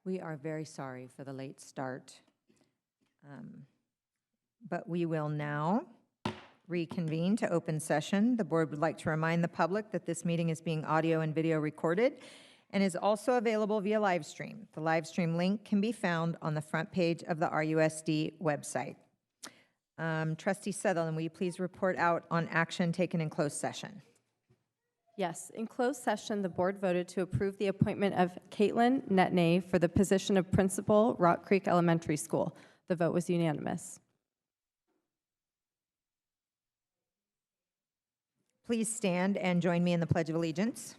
We are very sorry for the late start. But we will now reconvene to open session. The board would like to remind the public that this meeting is being audio and video recorded and is also available via live stream. The live stream link can be found on the front page of the RUSD website. Trustee Sutherland, will you please report out on action taken in closed session? Yes, in closed session, the board voted to approve the appointment of Caitlin Netney for the position of principal, Rock Creek Elementary School. The vote was unanimous. Please stand and join me in the Pledge of Allegiance.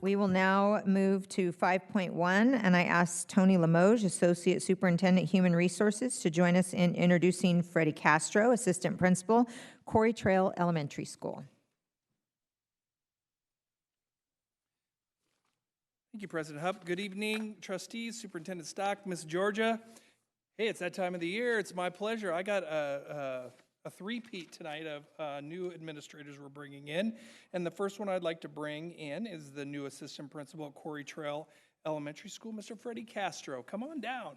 We will now move to 5.1, and I ask Tony Limoges, Associate Superintendent, Human Resources, to join us in introducing Freddie Castro, Assistant Principal, Quarry Trail Elementary School. Thank you, President Hupp. Good evening, trustees, Superintendent Stock, Miss Georgia. Hey, it's that time of the year. It's my pleasure. I got a three-peat tonight of new administrators we're bringing in. And the first one I'd like to bring in is the new assistant principal at Quarry Trail Elementary School, Mr. Freddie Castro. Come on down.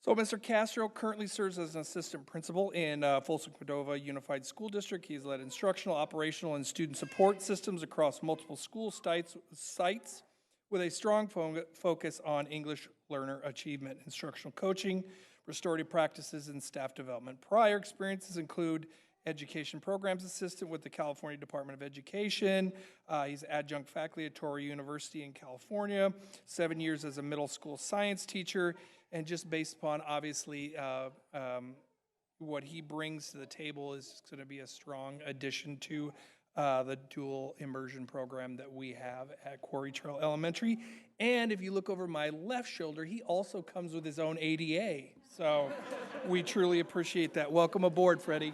So Mr. Castro currently serves as an assistant principal in Folsom Cordova Unified School District. He's led instructional, operational, and student support systems across multiple school sites with a strong focus on English learner achievement, instructional coaching, restorative practices, and staff development. Prior experiences include education programs assistant with the California Department of Education. He's adjunct faculty at Torrey University in California, 7 years as a middle school science teacher. And just based upon, obviously, what he brings to the table is going to be a strong addition to the dual immersion program that we have at Quarry Trail Elementary. And if you look over my left shoulder, he also comes with his own ADA. So we truly appreciate that. Welcome aboard, Freddie.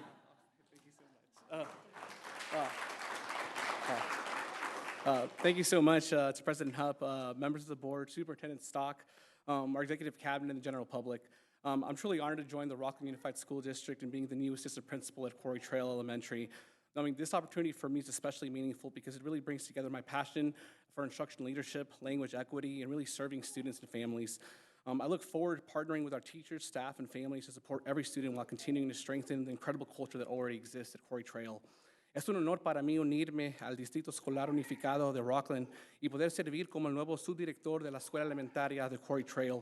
Thank you so much to President Hupp, members of the board, Superintendent Stock, our executive cabinet, and the general public. I'm truly honored to join the Rocklin Unified School District and being the new assistant principal at Quarry Trail Elementary. I mean, this opportunity for me is especially meaningful because it really brings together my passion for instructional leadership, language equity, and really serving students and families. I look forward to partnering with our teachers, staff, and families to support every student while continuing to strengthen the incredible culture that already exists at Quarry Trail. Es un honor para mí unirme al Distrito Escolar Unificado de Rocklin y poder servir como el nuevo subdirector de la Escuela Elementaria de Quarry Trail.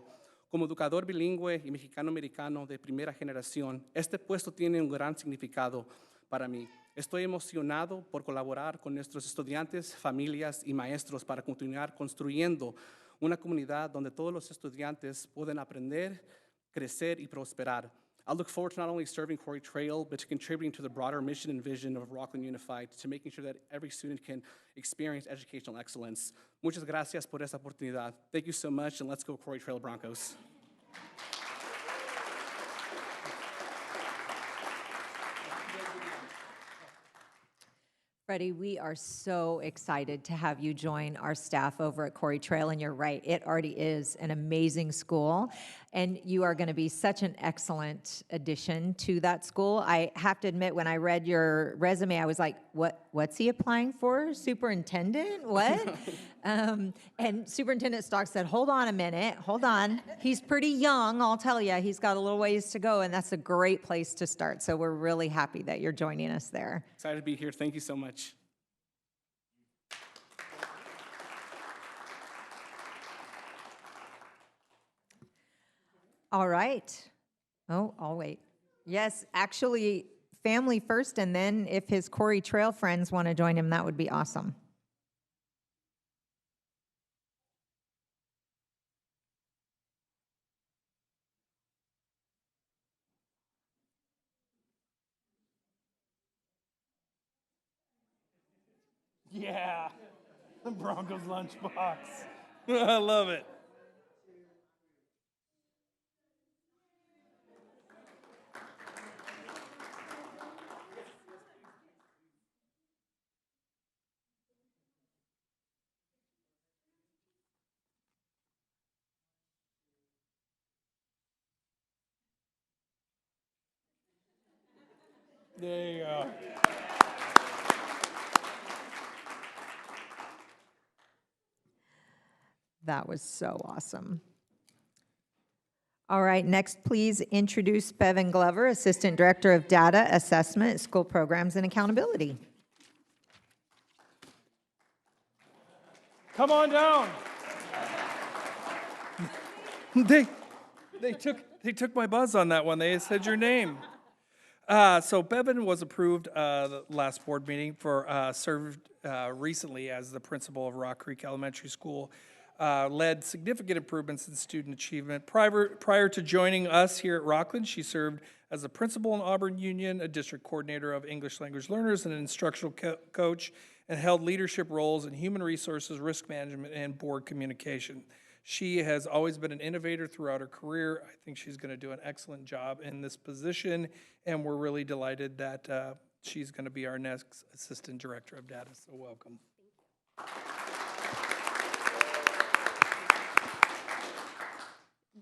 Como educador bilingüe y mexicano-americano de primera generación, este puesto tiene un gran significado para mí. Estoy emocionado por colaborar con nuestros estudiantes, familias y maestros para continuar construyendo una comunidad donde todos los estudiantes pueden aprender, crecer y prosperar. I look forward to not only serving Quarry Trail, but to contributing to the broader mission and vision of Rocklin Unified, to making sure that every student can experience educational excellence. Muchas gracias por esta oportunidad. Thank you so much, and let's go Quarry Trail Broncos. Freddie, we are so excited to have you join our staff over at Quarry Trail, and you're right, it already is an amazing school, and you are going to be such an excellent addition to that school. I have to admit, when I read your resume, I was like, what's he applying for? Superintendent? What? And Superintendent Stock said, hold on a minute, hold on. He's pretty young, I'll tell you. He's got a little ways to go, and that's a great place to start, so we're really happy that you're joining us there. Excited to be here. Thank you so much. All right. Oh, I'll wait. Yes, actually, family first, and then if his Quarry Trail friends want to join him, that would be awesome. Yeah, the Broncos lunchbox. I love it. There you go. That was so awesome. All right, next, please introduce Bevan Glover, Assistant Director of Data Assessment, School Programs and Accountability. Come on down. They took my buzz on that one. They said your name. So Bevan was approved the last board meeting served recently as the principal of Rock Creek Elementary School. Led significant improvements in student achievement. Prior to joining us here at Rocklin, she served as a principal in Auburn Union, a district coordinator of English language learners, and an instructional coach, and held leadership roles in human resources, risk management, and board communication. She has always been an innovator throughout her career. I think she's going to do an excellent job in this position, and we're really delighted that she's going to be our next Assistant Director of Data, so welcome.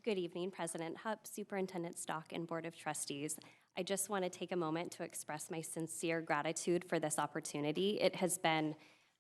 Good evening, President Hupp, Superintendent Stock, and Board of Trustees. I just want to take a moment to express my sincere gratitude for this opportunity. It has been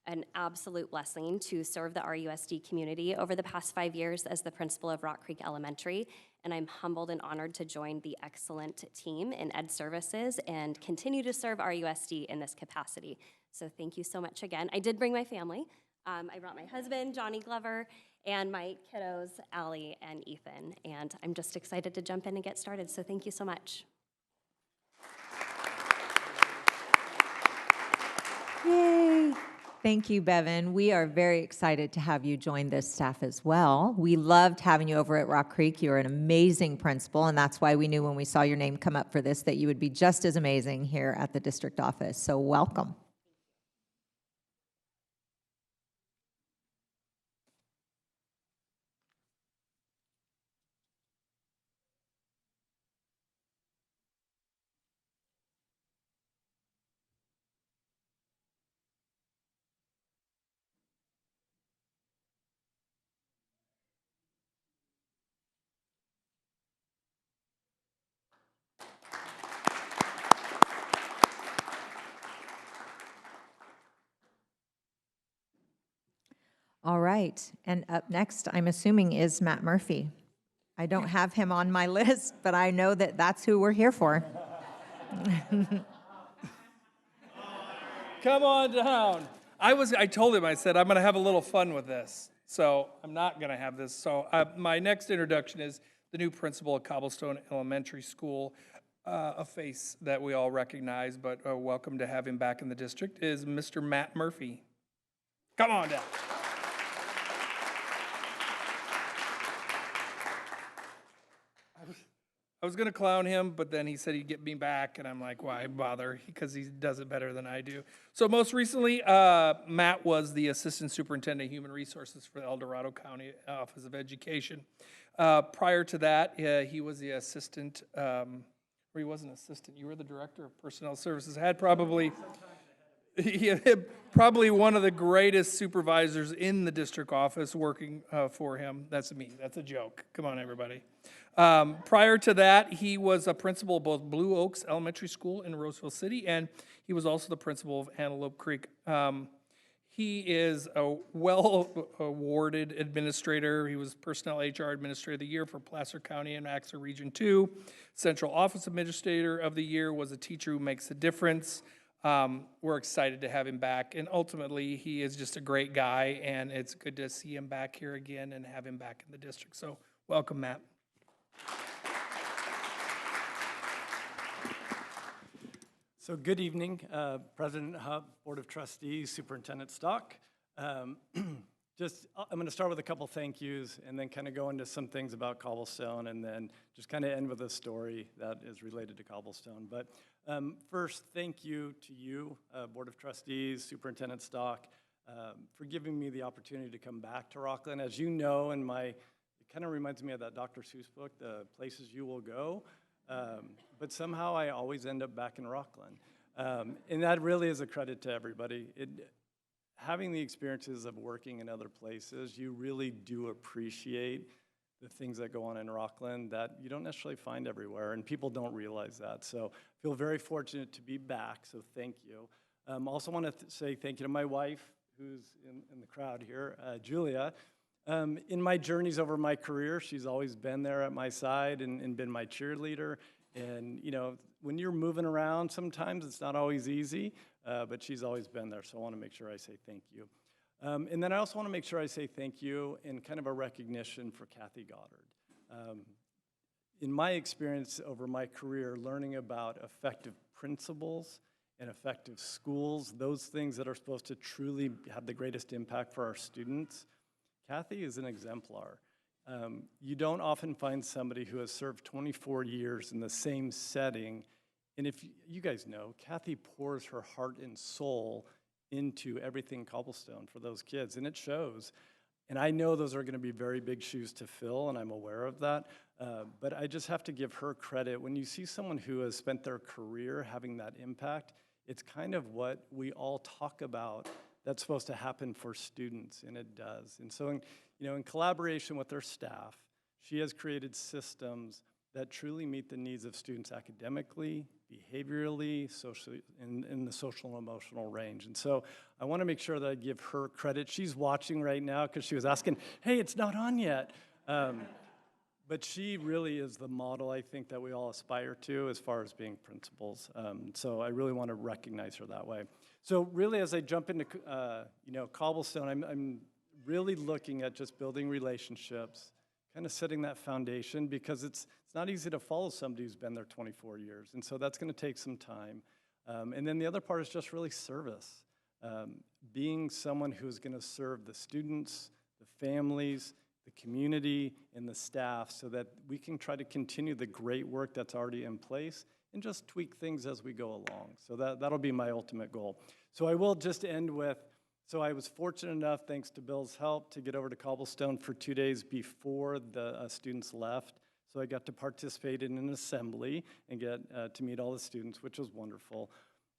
an absolute blessing to serve the RUSD community over the past 5 years as the principal of Rock Creek Elementary, and I'm humbled and honored to join the excellent team in Ed Services and continue to serve RUSD in this capacity. So thank you so much again. I did bring my family. I brought my husband, Johnny Glover, and my kiddos, Allie and Ethan, and I'm just excited to jump in and get started, so thank you so much. Yay. Thank you, Bevan. We are very excited to have you join this staff as well. We loved having you over at Rock Creek. You're an amazing principal, and that's why we knew when we saw your name come up for this that you would be just as amazing here at the district office. So welcome. All right, and up next, I'm assuming, is Matt Murphy. I don't have him on my list, but I know that that's who we're here for. Come on down. I told him, I said, I'm going to have a little fun with this. So I'm not going to have this. So my next introduction is the new principal of Cobblestone Elementary School, a face that we all recognize, but welcome to have him back in the district, is Mr. Matt Murphy. Come on down. I was going to clown him, but then he said he'd get me back, and I'm like, why bother? Because he does it better than I do. So most recently, Matt was the Assistant Superintendent of Human Resources for the El Dorado County Office of Education. Prior to that, he was the assistant, or he wasn't assistant, you were the Director of Personnel Services, had probably one of the greatest supervisors in the district office working for him. That's me. That's a joke. Come on, everybody. Prior to that, he was a principal of both Blue Oaks Elementary School in Roseville City, and he was also the principal of Antelope Creek. He is a well-awarded administrator. He was Personnel HR Administrator of the Year for Placer County and Axer Region 2. Central Office Administrator of the Year, was a teacher who makes a difference. We're excited to have him back, and ultimately, he is just a great guy, and it's good to see him back here again and have him back in the district. So welcome, Matt. So good evening, President Hupp, Board of Trustees, Superintendent Stock. I'm going to start with a couple thank yous and then kind of go into some things about Cobblestone and then just kind of end with a story that is related to Cobblestone. But first, thank you to you, Board of Trustees, Superintendent Stock, for giving me the opportunity to come back to Rocklin. As you know, it kind of reminds me of that Dr. Seuss book, The Places You Will Go, but somehow I always end up back in Rocklin. And that really is a credit to everybody. Having the experiences of working in other places, you really do appreciate the things that go on in Rocklin that you don't necessarily find everywhere, and people don't realize that. So I feel very fortunate to be back, so thank you. Also want to say thank you to my wife, who's in the crowd here, Julia. In my journeys over my career, she's always been there at my side and been my cheerleader. And, you know, when you're moving around, sometimes it's not always easy, but she's always been there, so I want to make sure I say thank you. And then I also want to make sure I say thank you in kind of a recognition for Kathy Goddard. In my experience over my career, learning about effective principals and effective schools, those things that are supposed to truly have the greatest impact for our students, Kathy is an exemplar. You don't often find somebody who has served 24 years in the same setting. And if you guys know, Kathy pours her heart and soul into everything Cobblestone for those kids, and it shows. And I know those are going to be very big shoes to fill, and I'm aware of that. But I just have to give her credit. When you see someone who has spent their career having that impact, it's kind of what we all talk about that's supposed to happen for students, and it does. And so, in collaboration with her staff, she has created systems that truly meet the needs of students academically, behaviorally, socially, in the social and emotional range. And so I want to make sure that I give her credit. She's watching right now because she was asking, hey, it's not on yet. But she really is the model, I think, that we all aspire to as far as being principals. So I really want to recognize her that way. So really, as I jump into Cobblestone, I'm really looking at just building relationships, kind of setting that foundation, because it's not easy to follow somebody who's been there 24 years. And so that's going to take some time. And then the other part is just really service. Being someone who's going to serve the students, the families, the community, and the staff so that we can try to continue the great work that's already in place and just tweak things as we go along. So that'll be my ultimate goal. So I will just end with, so I was fortunate enough, thanks to Bill's help, to get over to Cobblestone for 2 days before the students left. So I got to participate in an assembly and get to meet all the students, which was wonderful.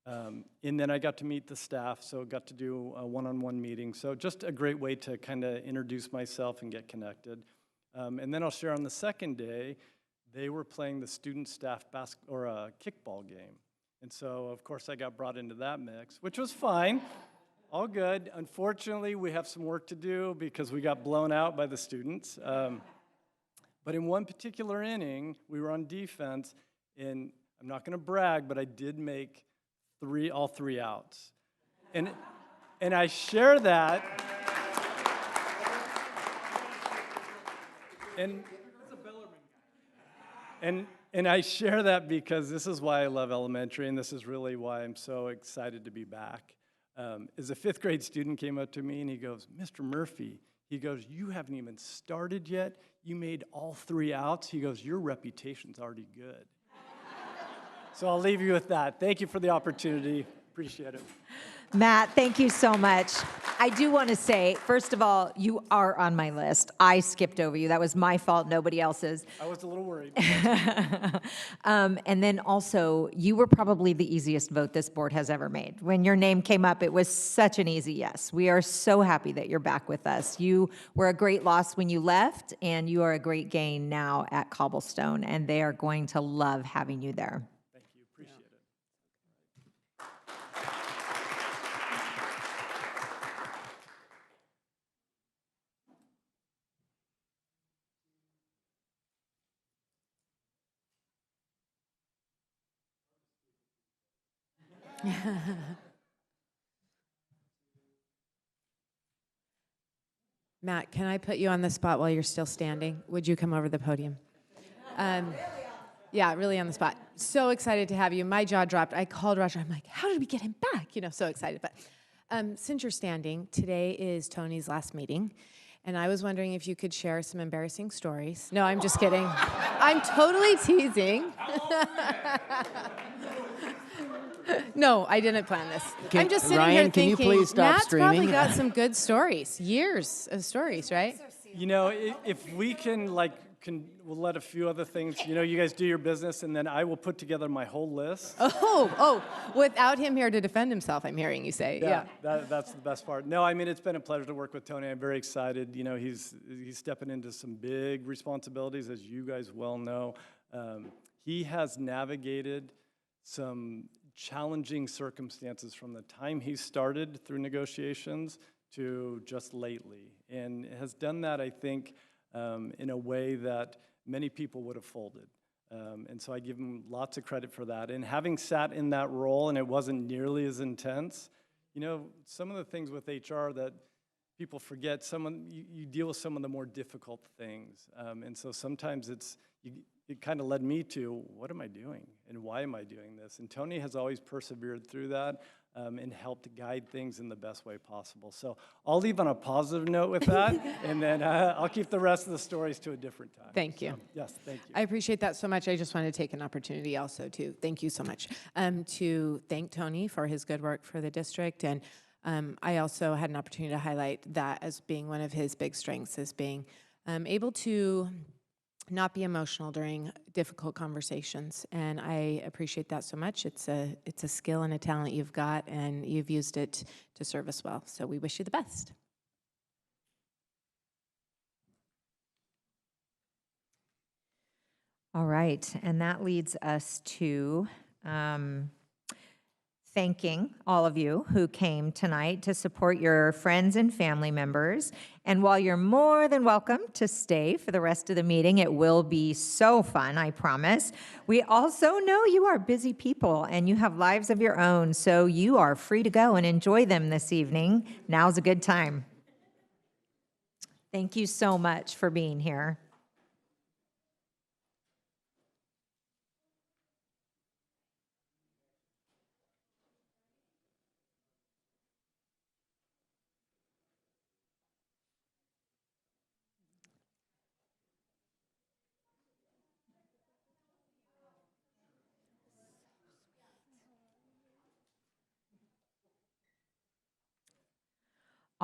And then I got to meet the staff, so got to do a one-on-one meeting. So just a great way to kind of introduce myself and get connected. And then I'll share on the second day, they were playing the student staff kickball game. And so, of course, I got brought into that mix, which was fine, all good. Unfortunately, we have some work to do because we got blown out by the students. But in one particular inning, we were on defense, and I'm not going to brag, but I did make all three outs. And I share that. And I share that because this is why I love elementary, and this is really why I'm so excited to be back. As a fifth grade student came up to me and he goes, Mr. Murphy, he goes, you haven't even started yet. You made all three outs. He goes, your reputation's already good. So I'll leave you with that. Thank you for the opportunity. Appreciate it. Matt, thank you so much. I do want to say, first of all, you are on my list. I skipped over you. That was my fault, nobody else's. I was a little worried. And then also, you were probably the easiest vote this board has ever made. When your name came up, it was such an easy yes. We are so happy that you're back with us. You were a great loss when you left, and you are a great gain now at Cobblestone, and they are going to love having you there. Thank you. Appreciate it. Matt, can I put you on the spot while you're still standing? Would you come over the podium? Yeah, really on the spot. So excited to have you. My jaw dropped. I called Roger. I'm like, how did we get him back? So excited. But since you're standing, today is Tony's last meeting. And I was wondering if you could share some embarrassing stories. No, I'm just kidding. I'm totally teasing. No, I didn't plan this. I'm just sitting Ryan, here can you thinking, please stop Matt's probably screaming? got some good stories, years of stories, right? You know, if we can, we'll let a few other things, you guys do your business, and then I will put together my whole list. Oh, without him here to defend himself, I'm hearing you say, yeah. That's the best part. No, I mean, it's been a pleasure to work with Tony. I'm very excited. He's stepping into some big responsibilities, as you guys well know. He has navigated some challenging circumstances from the time he started through negotiations to just lately, and has done that, I think, in a way that many people would have folded. And so I give him lots of credit for that. And having sat in that role, and it wasn't nearly as intense, some of the things with HR that people forget, you deal with some of the more difficult things. And so sometimes it kind of led me to, what am I doing? And why am I doing this? And Tony has always persevered through that and helped guide things in the best way possible. So I'll leave on a positive note with that, and then I'll keep the rest of the stories to a different time. Thank you. So, yes, thank you. I appreciate that so much. I just want to take an opportunity also to thank you so much, to thank Tony for his good work for the district. And I also had an opportunity to highlight that as being one of his big strengths, as being able to not be emotional during difficult conversations, and I appreciate that so much. It's a skill and a talent you've got, and you've used it to serve us well. So we wish you the best. All right, and that leads us to thanking all of you who came tonight to support your friends and family members. And while you're more than welcome to stay for the rest of the meeting, it will be so fun, I promise. We also know you are busy people and you have lives of your own, so you are free to go and enjoy them this evening. Now's a good time. Thank you so much for being here.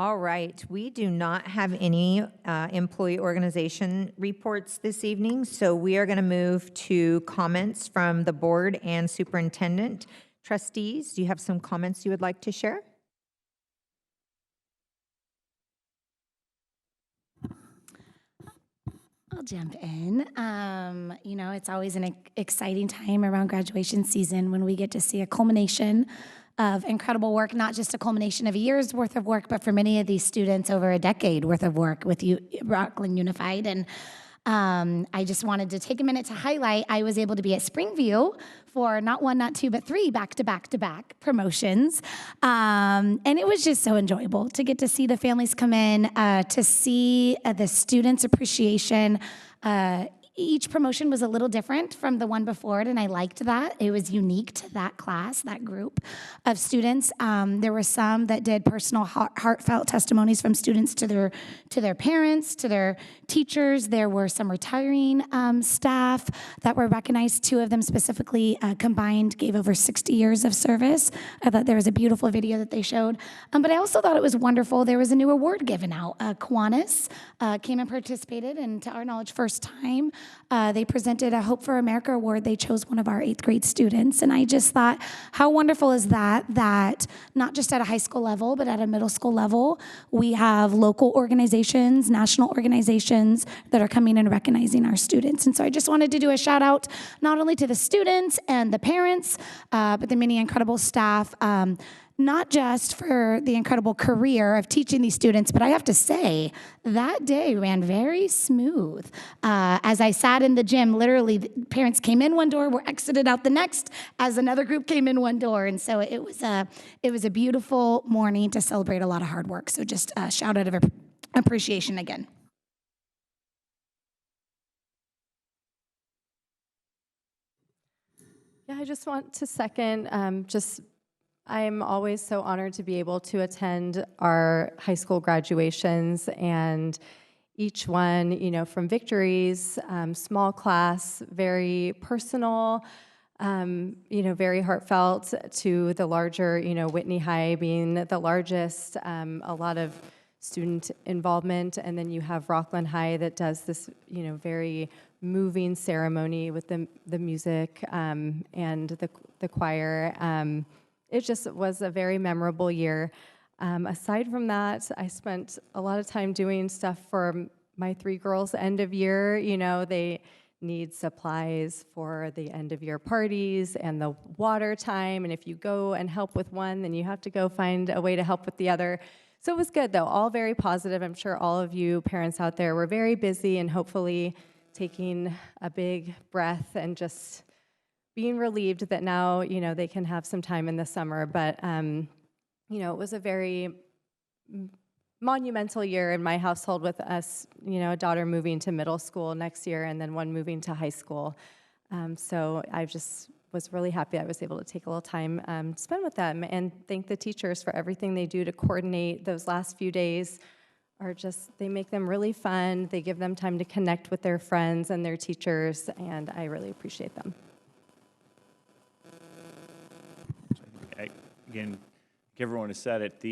All right, we do not have any employee organization reports this evening, so we are going to move to comments from the board and superintendent. Trustees, do you have some comments you would like to share? I'll jump in. It's always an exciting time around graduation season when we get to see a culmination of incredible work, not just a culmination of a year's worth of work, but for many of these students over a decade worth of work with Rocklin Unified. And I just wanted to take a minute to highlight, I was able to be at Springview for not one, not two, but three back-to-back promotions. And it was just so enjoyable to get to see the families come in, to see the students' appreciation. Each promotion was a little different from the one before it, and I liked that. It was unique to that class, that group of students. There were some that did personal, heartfelt testimonies from students to their parents, to their teachers. There were some retiring staff that were recognized. Two of them specifically combined gave over 60 years of service. I thought there was a beautiful video that they showed. But I also thought it was wonderful. There was a new award given out. Kiwanis came and participated, and to our knowledge, first time. They presented a Hope for America award. They chose one of our 8th grade students. And I just thought, how wonderful is that not just at a high school level, but at a middle school level, we have local organizations, national organizations that are coming and recognizing our students. And so I just wanted to do a shout out, not only to the students and the parents, but the many incredible staff, not just for the incredible career of teaching these students, but I have to say, that day ran very smooth. As I sat in the gym, literally, the parents came in one door, were exited out the next, as another group came in one door. And so it was a beautiful morning to celebrate a lot of hard work. So just a shout out of appreciation again. Yeah, I just want to second, I'm always so honored to be able to attend our high school graduations, and each one, from victories, small class, very personal, Very heartfelt to the larger, Whitney High being the largest, a lot of student involvement, and then you have Rocklin High that does this, very moving ceremony with the music and the choir. It just was a very memorable year. Aside from that, I spent a lot of time doing stuff for my 3 girls' end of year. They need supplies for the end of year parties and the water time. And if you go and help with one, then you have to go find a way to help with the other. So it was good, though, all very positive. I'm sure all of you parents out there were very busy and hopefully taking a big breath and just being relieved that now, they can have some time in the summer. But, it was a very monumental year in my household with us, a daughter moving to middle school next year and then one moving to high school. So I just was really happy I was able to take a little time to spend with them and thank the teachers for everything they do to coordinate those last few days. They make them really fun. They give them time to connect with their friends and their teachers, and I really appreciate them. Again, everyone has said it.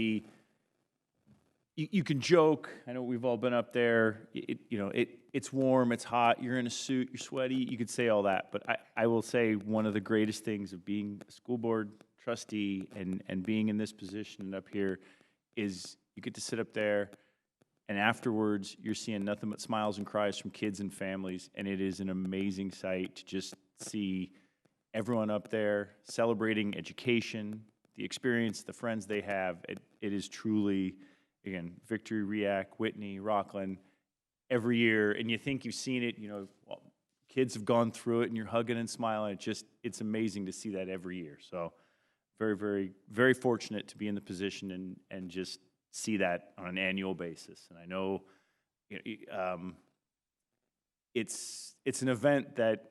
You can joke. I know we've all been up there. It's warm, it's hot. You're in a suit, you're sweaty. You could say all that, but I will say one of the greatest things of being a school board trustee and being in this position up here is you get to sit up there, and afterwards you're seeing nothing but smiles and cries from kids and families, and it is an amazing sight to just see everyone up there celebrating education, the experience, the friends they have. It is truly. Again, Victory, React, Whitney, Rocklin, every year, and you think you've seen it, kids have gone through it, and you're hugging and smiling. It's amazing to see that every year. So very, very, very fortunate to be in the position and just see that on an annual basis. And I know it's an event that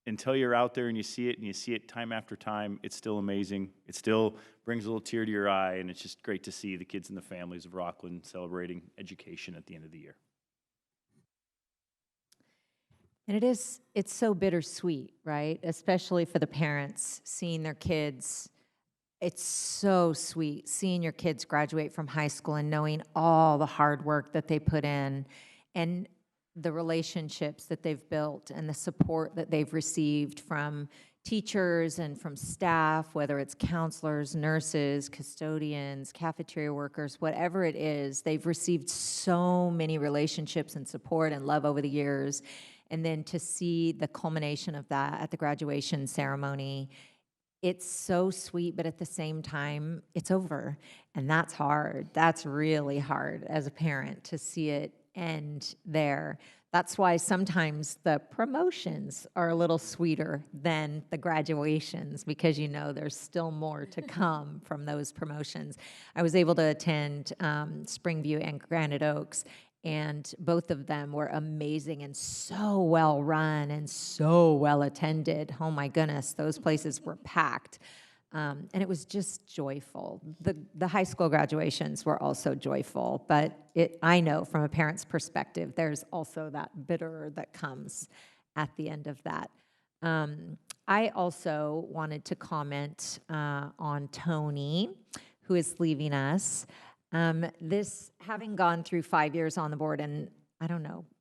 until you're out there and you see it time after time, it's still amazing. It still brings a little tear to your eye, and it's just great to see the kids and the families of Rocklin celebrating education at the end of the year. And it's so bittersweet, right? Especially for the parents, seeing their kids. It's so sweet seeing your kids graduate from high school and knowing all the hard work that they put in and the relationships that they've built and the support that they've received from teachers and from staff, whether it's counselors, nurses, custodians, cafeteria workers, whatever it is. They've received so many relationships and support and love over the years. And then to see the culmination of that at the graduation ceremony, it's so sweet, but at the same time, it's over. And that's hard. That's really hard as a parent to see it end there. That's why sometimes the promotions are a little sweeter than the graduations, because there's still more to come from those promotions. I was able to attend Springview and Granite Oaks, and both of them were amazing and so well run and so well attended. Oh my goodness, those places were packed. And it was just joyful. The high school graduations were also joyful, but I know from a parent's perspective, there's also that bitter that comes at the end of that. I also wanted to comment on Tony, who is leaving us. This, having gone through 5 years on the board and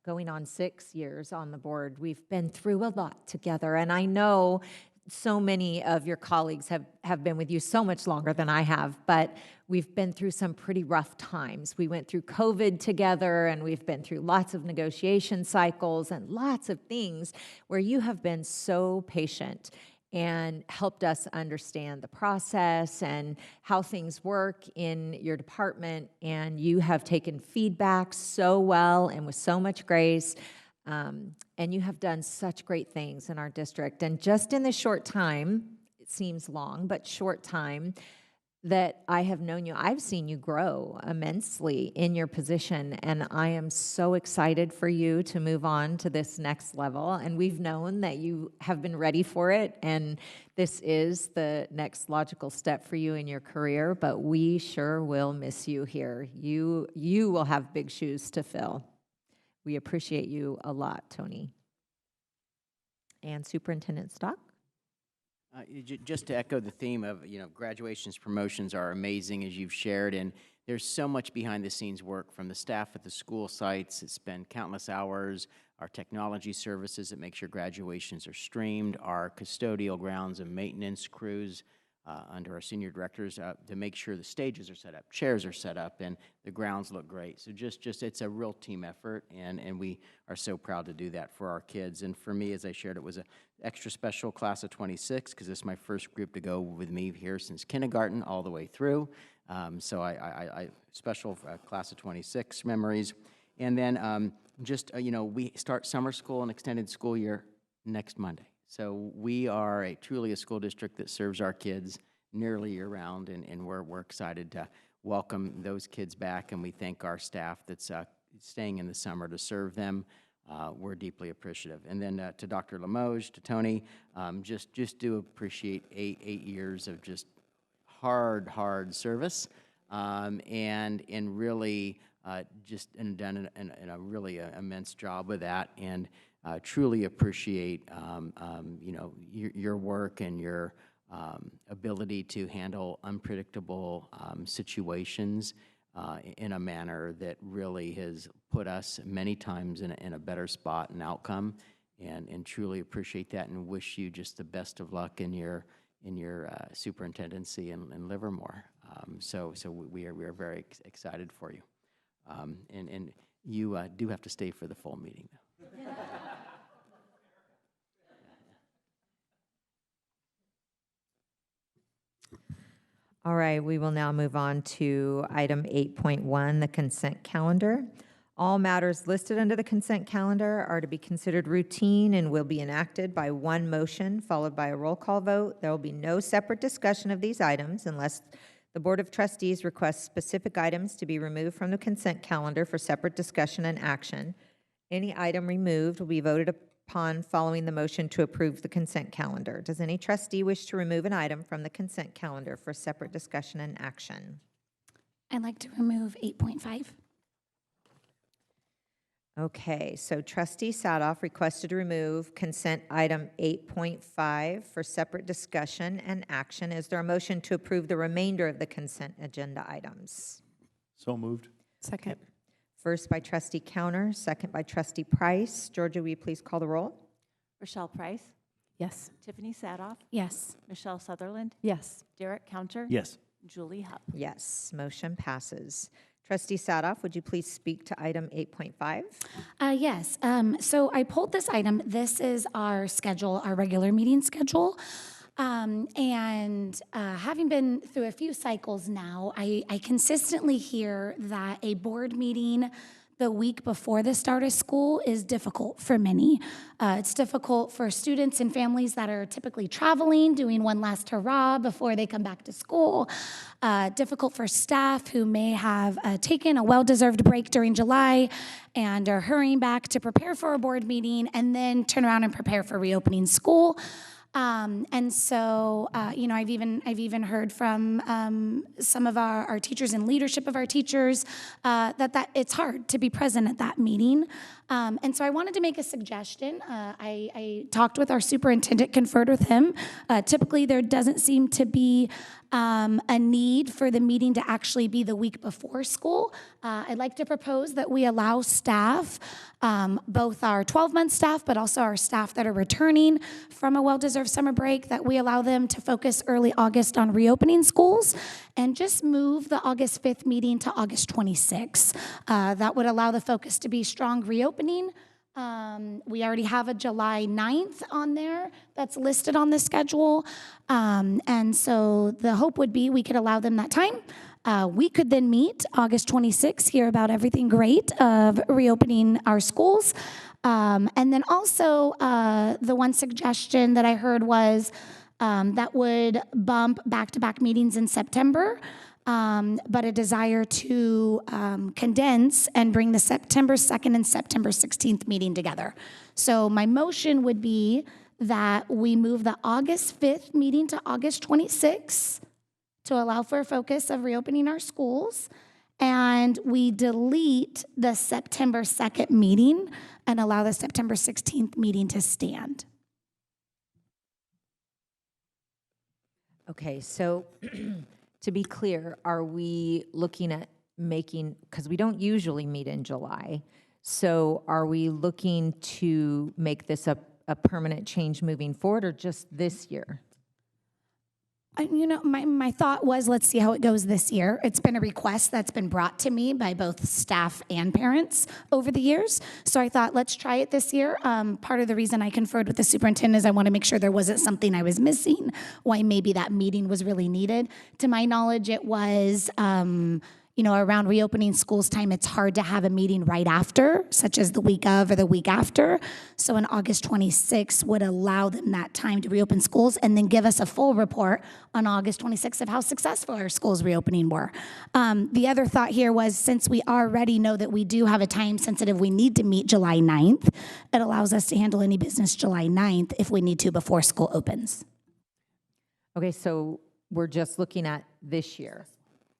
going on 6 years on the board, we've been through a lot together. And I know so many of your colleagues have been with you so much longer than I have, but we've been through some pretty rough times. We went through COVID together, and we've been through lots of negotiation cycles and lots of things where you have been so patient and helped us understand the process and how things work in your department. And you have taken feedback so well and with so much grace. And you have done such great things in our district. And just in this short time, it seems long, but short time that I have known you, I've seen you grow immensely in your position. And I am so excited for you to move on to this next level. And we've known that you have been ready for it. And this is the next logical step for you in your career. But we sure will miss you here. You will have big shoes to fill. We appreciate you a lot, Tony. And Superintendent Stock? Just to echo the theme of, graduations, promotions are amazing, as you've shared, and there's so much behind-the-scenes work from the staff at the school sites that spend countless hours, our technology services that make sure graduations are streamed, our custodial grounds and maintenance crews under our senior directors to make sure the stages are set up, chairs are set up, and the grounds look great. So just it's a real team effort, and we are so proud to do that for our kids. And for me, as I shared, it was an extra special class of 26, because it's my first group to go with me here since kindergarten all the way through. So I special class of 26 memories. And then we start summer school and extended school year next Monday. So we are truly a school district that serves our kids nearly year-round, and we're excited to welcome those kids back, and we thank our staff that's staying in the summer to serve them. We're deeply appreciative. And then to Dr. Limoges, to Tony, just do appreciate eight years of just hard service, and really just done a really immense job with that, and truly appreciate your work and your ability to handle unpredictable situations in a manner that really has put us many times in a better spot and outcome, and truly appreciate that, and wish you just the best of luck in your superintendency in Livermore. So we are very excited for you, and you do have to stay for the full meeting though. All right, we will now move on to item 8.1, the consent calendar. All matters listed under the consent calendar are to be considered routine and will be enacted by one motion followed by a roll call vote. There will be no separate discussion of these items unless the Board of Trustees requests specific items to be removed from the consent calendar for separate discussion and action. Any item removed will be voted upon following the motion to approve the consent calendar. Does any trustee wish to remove an item from the consent calendar for separate discussion and action? I'd like to remove 8.5. Okay, so Trustee Sadoff requested to remove consent item 8.5 for separate discussion and action. Is there a motion to approve the remainder of the consent agenda items? So moved. Second. First by Trustee Counter, second by Trustee Price. Georgia, will you please call the roll? Rochelle Price, Yes. Tiffany Sadoff, Yes. Michelle Sutherland, Yes. Derek Counter, Yes. Julie Hupp. Yes, motion passes. Trustee Sadoff, would you please speak to item 8.5? Yes. So I pulled this item. This is our schedule, our regular meeting schedule. Having been through a few cycles now, I consistently hear that a board meeting the week before the start of school is difficult for many. It's difficult for students and families that are typically traveling, doing one last hurrah before they come back to school. Difficult for staff who may have taken a well-deserved break during July and are hurrying back to prepare for a board meeting and then turn around and prepare for reopening school. I've even heard from some of our teachers and leadership of our teachers that it's hard to be present at that meeting. And so I wanted to make a suggestion. I talked with our superintendent, conferred with him. Typically, there doesn't seem to be a need for the meeting to actually be the week before school. I'd like to propose that we allow staff, both our 12-month staff, but also our staff that are returning from a well-deserved summer break, that we allow them to focus early August on reopening schools and just move the August 5th meeting to August 26th. That would allow the focus to be strong reopening. We already have a July 9th on there that's listed on the schedule. And so the hope would be we could allow them that time. We could then meet August 26th, hear about everything great of reopening our schools. And then also the one suggestion that I heard was that would bump back-to-back meetings in September. But a desire to condense and bring the September 2nd and September 16th meeting together. So my motion would be that we move the August 5th meeting to August 26th to allow for a focus of reopening our schools, and we delete the September 2nd meeting and allow the September 16th meeting to stand. Okay, so to be clear, are we looking at making, because we don't usually meet in July, so are we looking to make this a permanent change moving forward or just this year? My thought was, let's see how it goes this year. It's been a request that's been brought to me by both staff and parents over the years. So I thought, let's try it this year. Part of the reason I conferred with the superintendent is I want to make sure there wasn't something I was missing, why maybe that meeting was really needed. To my knowledge, it was, around reopening schools time, it's hard to have a meeting right after, such as the week of or the week after. So on August 26th would allow them that time to reopen schools and then give us a full report on August 26th of how successful our schools reopening were. The other thought here was, since we already know that we do have a time sensitive, we need to meet July 9th, it allows us to handle any business July 9th if we need to before school opens. Okay, so we're just looking at this year.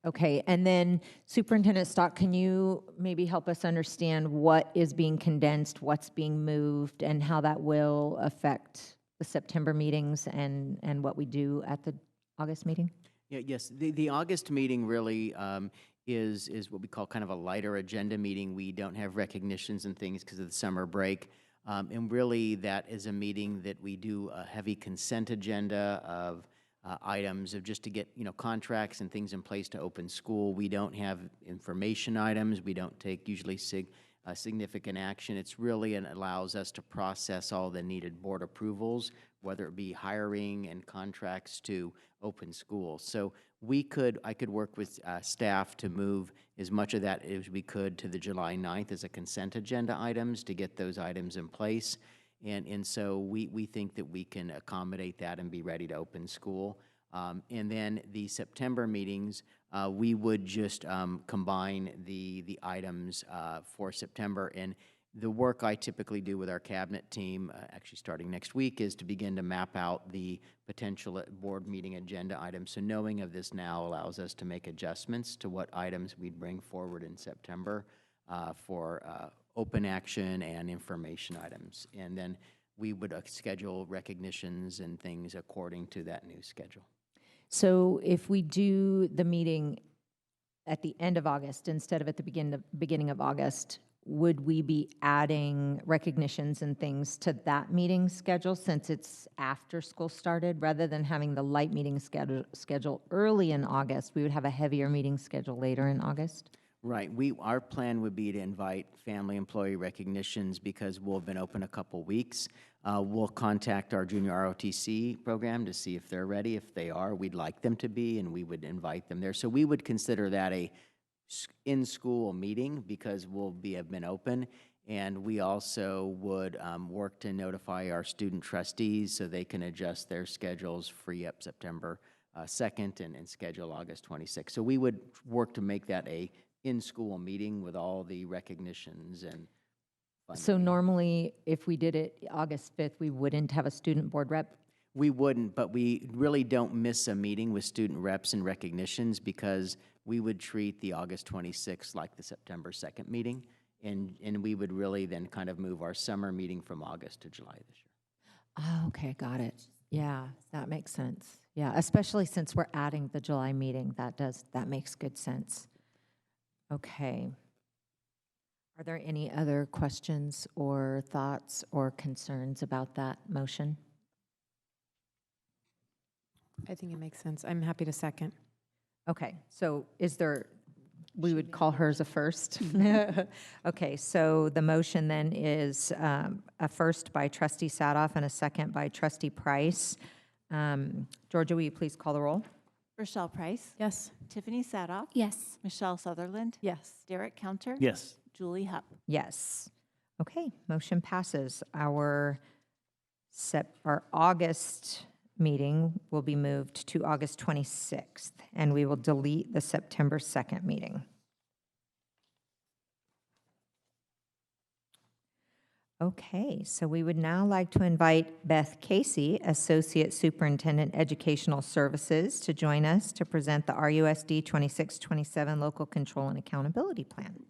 Okay, and then Superintendent Stock, can you maybe help us understand what is being condensed, what's being moved, and how that will affect the September meetings and what we do at the August meeting? Yeah, yes, the August meeting really is what we call kind of a lighter agenda meeting. We don't have recognitions and things because of the summer break. And really that is a meeting that we do a heavy consent agenda of items of just to get, contracts and things in place to open school. We don't have information items. We don't take usually significant action. It's really, and allows us to process all the needed board approvals, whether it be hiring and contracts to open schools. So I could work with staff to move as much of that as we could to the July 9th as a consent agenda items to get those items in place. And so we think that we can accommodate that and be ready to open school. And then the September meetings, we would just combine the items for September. And the work I typically do with our cabinet team, actually starting next week, is to begin to map out the potential board meeting agenda items. So knowing of this now allows us to make adjustments to what items we'd bring forward in September for open action and information items. And then we would schedule recognitions and things according to that new schedule. So if we do the meeting at the end of August instead of at the beginning of August, would we be adding recognitions and things to that meeting schedule since it's after school started? Rather than having the light meeting schedule early in August, we would have a heavier meeting schedule later in August? Right. Our plan would be to invite family employee recognitions because we'll have been open a couple weeks. We'll contact our junior ROTC program to see if they're ready. If they are, we'd like them to be, and we would invite them there. So we would consider that a in-school meeting because have been open. And we also would work to notify our student trustees so they can adjust their schedules, free up September 2nd and schedule August 26th. So we would work to make that a in-school meeting with all the recognitions and funding. So normally, if we did it August 5th, we wouldn't have a student board rep? We wouldn't, but we really don't miss a meeting with student reps and recognitions because we would treat the August 26th like the September 2nd meeting, and we would really then kind of move our summer meeting from August to July this year. Oh, okay, got it. Yeah, that makes sense. Yeah, especially since we're adding the July meeting, that makes good sense. Okay. Are there any other questions or thoughts or concerns about that motion? I think it makes sense. I'm happy to second. Okay, so we would call hers a first. Okay, so the motion then is a first by Trustee Sadoff and a second by Trustee Price. Georgia, will you please call the roll? Rochelle Price. Yes. Tiffany Sadoff. Yes. Michelle Sutherland. Yes. Derek Counter. Yes. Julie Hupp. Yes. Okay, motion passes. Our August meeting will be moved to August 26th, and we will delete the September 2nd meeting. Okay, so we would now like to invite Beth Casey, Associate Superintendent Educational Services, to join us to present the RUSD 2627 Local Control and Accountability Plan.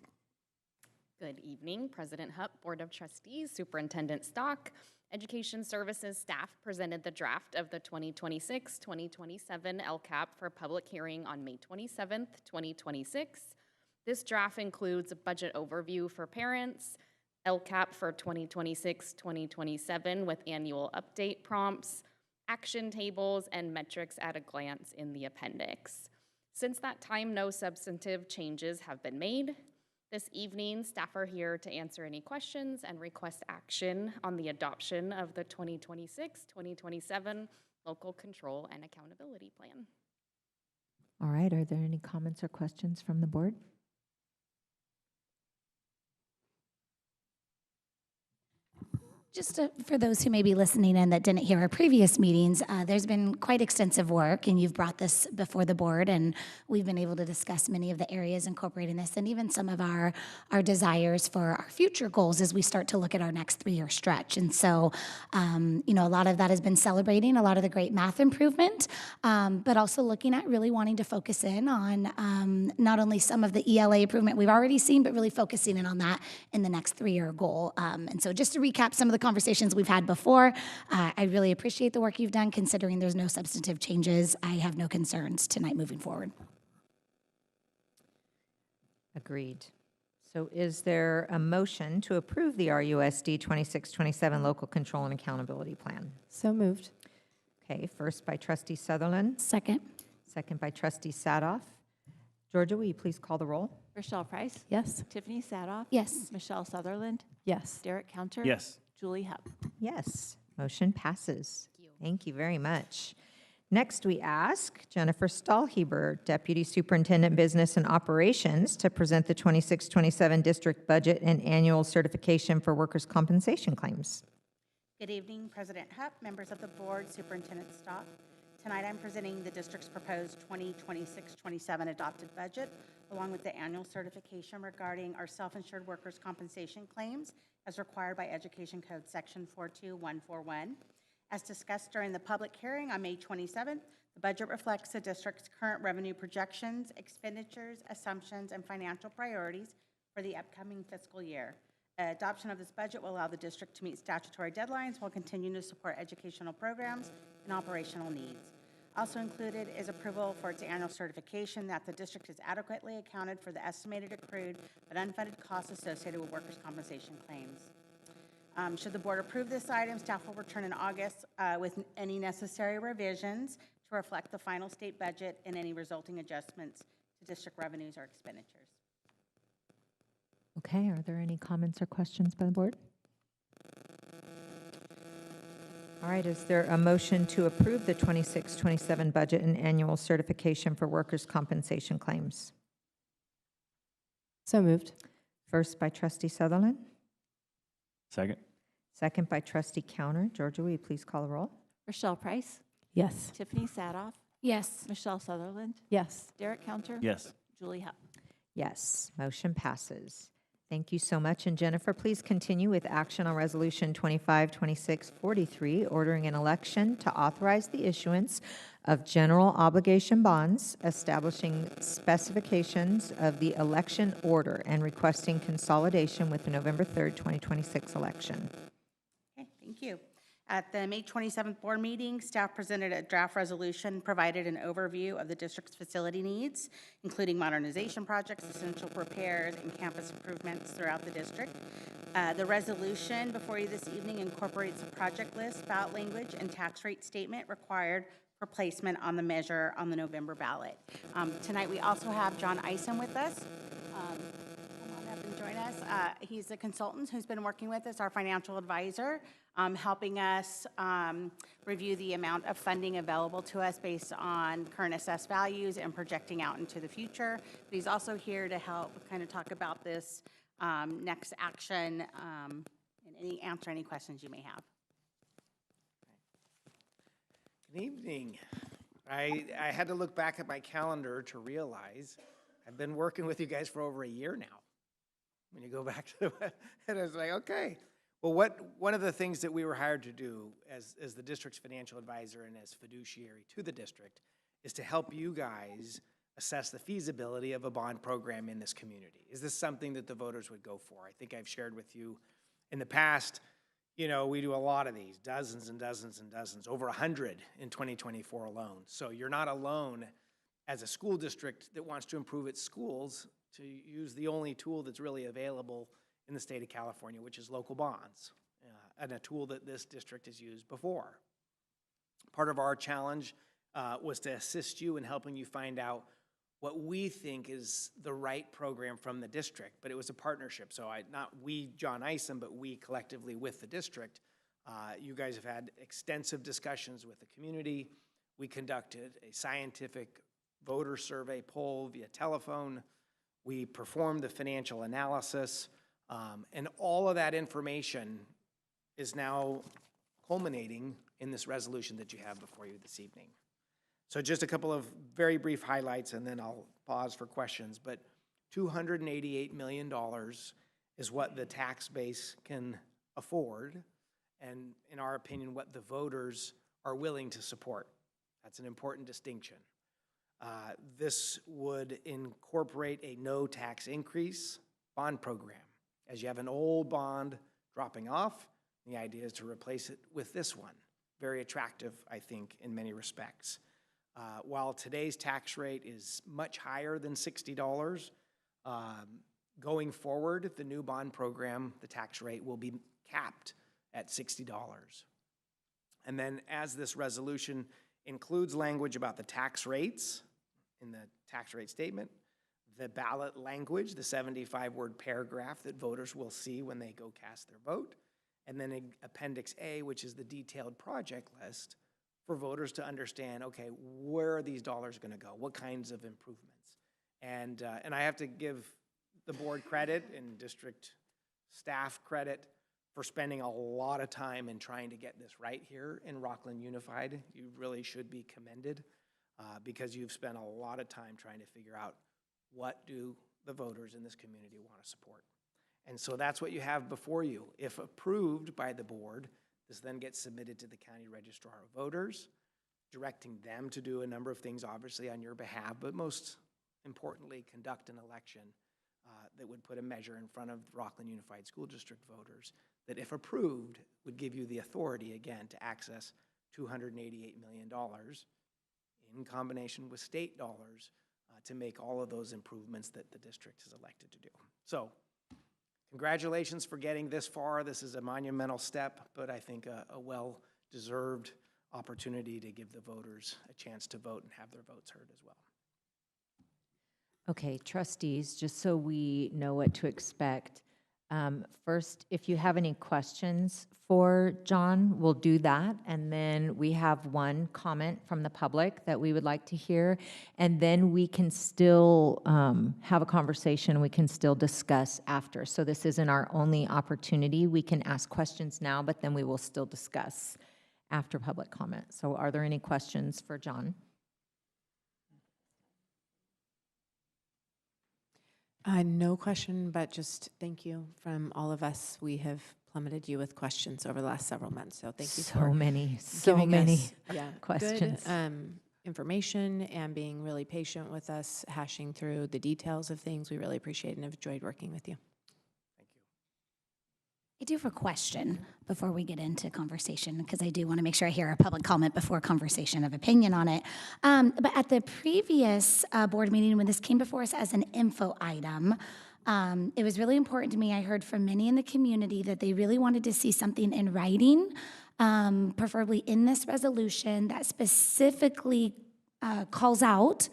Good evening, President Hupp, Board of Trustees, Superintendent Stock, Education Services staff presented the draft of the 2026-2027 LCAP for public hearing on May 27th, 2026. This draft includes a budget overview for parents, LCAP for 2026-2027 with annual update prompts, action tables, and metrics at a glance in the appendix. Since that time, no substantive changes have been made. This evening, staff are here to answer any questions and request action on the adoption of the 2026-2027 Local Control and Accountability Plan. All right, are there any comments or questions from the board? Just for those who may be listening in that didn't hear our previous meetings, there's been quite extensive work, and you've brought this before the board, and we've been able to discuss many of the areas incorporating this, and even some of our desires for our future goals as we start to look at our next 3-year stretch. And so, you know, a lot of that has been celebrating a lot of the great math improvement, but also looking at really wanting to focus in on not only some of the ELA improvement we've already seen, but really focusing in on that in the next 3-year goal. And so just to recap some of the conversations we've had before, I really appreciate the work you've done. Considering there's no substantive changes, I have no concerns tonight moving forward. Agreed. So is there a motion to approve the RUSD 2627 Local Control and Accountability Plan? So moved. Okay, first by Trustee Sutherland, Second. second by Trustee Sadoff. Georgia, will you please call the roll? Rochelle Price. Yes. Tiffany Sadoff. Yes. Michelle Sutherland. Yes. Derek Counter. Yes. Julie Hupp. Yes, motion passes. Thank you very much. Next, we ask Jennifer Stahlheber, Deputy Superintendent Business and Operations, to present the 26-27 district budget and annual certification for workers' compensation claims. Good evening, President Hupp, members of the board, Superintendent Stock. Tonight I'm presenting the district's proposed 2026-27 adopted budget, along with the annual certification regarding our self-insured workers' compensation claims as required by Education Code Section 42141. As discussed during the public hearing on May 27th, the budget reflects the district's current revenue projections, expenditures, assumptions, and financial priorities for the upcoming fiscal year. Adoption of this budget will allow the district to meet statutory deadlines while continuing to support educational programs and operational needs. Also included is approval for its annual certification that the district has adequately accounted for the estimated accrued but unfunded costs associated with workers' compensation claims. Should the board approve this item, staff will return in August with any necessary revisions to reflect the final state budget and any resulting adjustments to district revenues or expenditures. Okay, are there any comments or questions by the board? All right, is there a motion to approve the 26-27 budget and annual certification for workers' compensation claims? So moved. First by Trustee Sutherland, Second. second by Trustee Counter. Georgia, will you please call the roll? Rochelle Price. Yes. Tiffany Sadoff. Yes. Michelle Sutherland. Yes. Derek Counter. Yes. Julie Hupp. Yes, motion passes. Thank you so much. And Jennifer, please continue with action on Resolution 252643, ordering an election to authorize the issuance of general obligation bonds, establishing specifications of the election order, and requesting consolidation with the November 3rd, 2026 election. Okay, thank you. At the May 27th board meeting, staff presented a draft resolution, provided an overview of the district's facility needs, including modernization projects, essential repairs, and campus improvements throughout the district. The resolution before you this evening incorporates a project list, ballot language, and tax rate statement required for placement on the measure on the November ballot. Tonight we also have John Isom with us. Come on up and join us. He's a consultant who's been working with us, our financial advisor, helping us review the amount of funding available to us based on current assessed values and projecting out into the future. But he's also here to help kind of talk about this next action and answer any questions you may have. Good evening. I had to look back at my calendar to realize I've been working with you guys for over a year now. When you go back to the, and I was like, okay. Well, one of the things that we were hired to do as the district's financial advisor and as fiduciary to the district is to help you guys assess the feasibility of a bond program in this community. Is this something that the voters would go for? I think I've shared with you in the past, you know, we do a lot of these, dozens and dozens and dozens, over 100 in 2024 alone. So you're not alone as a school district that wants to improve its schools to use the only tool that's really available in the state of California, which is local bonds, and a tool that this district has used before. Part of our challenge was to assist you in helping you find out what we think is the right program from the district, but it was a partnership. So not we, John Isom, but we collectively with the district. You guys have had extensive discussions with the community. We conducted a scientific voter survey poll via telephone. We performed the financial analysis, and all of that information is now culminating in this resolution that you have before you this evening. So just a couple of very brief highlights, and then I'll pause for questions. But $288 million is what the tax base can afford, and in our opinion, what the voters are willing to support. That's an important distinction. This would incorporate a no tax increase bond program. As you have an old bond dropping off, the idea is to replace it with this one. Very attractive, I think, in many respects. While today's tax rate is much higher than $60, going forward, the new bond program, the tax rate will be capped at $60. And then as this resolution includes language about the tax rates in the tax rate statement, the ballot language, the 75-word paragraph that voters will see when they go cast their vote, and then Appendix A, which is the detailed project list, for voters to understand, okay, where are these dollars going to go? What kinds of improvements? And I have to give the board credit and district staff credit for spending a lot of time in trying to get this right here in Rocklin Unified. You really should be commended because you've spent a lot of time trying to figure out what do the voters in this community want to support. And so that's what you have before you. If approved by the board, this then gets submitted to the County Registrar of Voters, directing them to do a number of things, obviously, on your behalf, but most importantly, conduct an election that would put a measure in front of Rocklin Unified School District voters that, if approved, would give you the authority, again, to access $288 million in combination with state dollars to make all of those improvements that the district has elected to do. So, congratulations for getting this far. This is a monumental step, but I think a well-deserved opportunity to give the voters a chance to vote and have their votes heard as well. Okay, trustees, just so we know what to expect. First, if you have any questions for John, we'll do that. And then we have one comment from the public that we would like to hear. And then we can still have a conversation. We can still discuss after. So this isn't our only opportunity. We can ask questions now, but then we will still discuss after public comment. So are there any questions for John? No question, but just thank you from all of us. We have plummeted you with questions over the last several months, so thank you So many questions. Good information and being really patient with us, hashing through the details of things. We really appreciate and have enjoyed working with you. I do have a question before we get into conversation, because I do want to make sure I hear a public comment before conversation of opinion on it. But at the previous board meeting, when this came before us as an info item, it was really important to me. I heard from many in the community that they really wanted to see something in writing, preferably in this resolution, that specifically calls out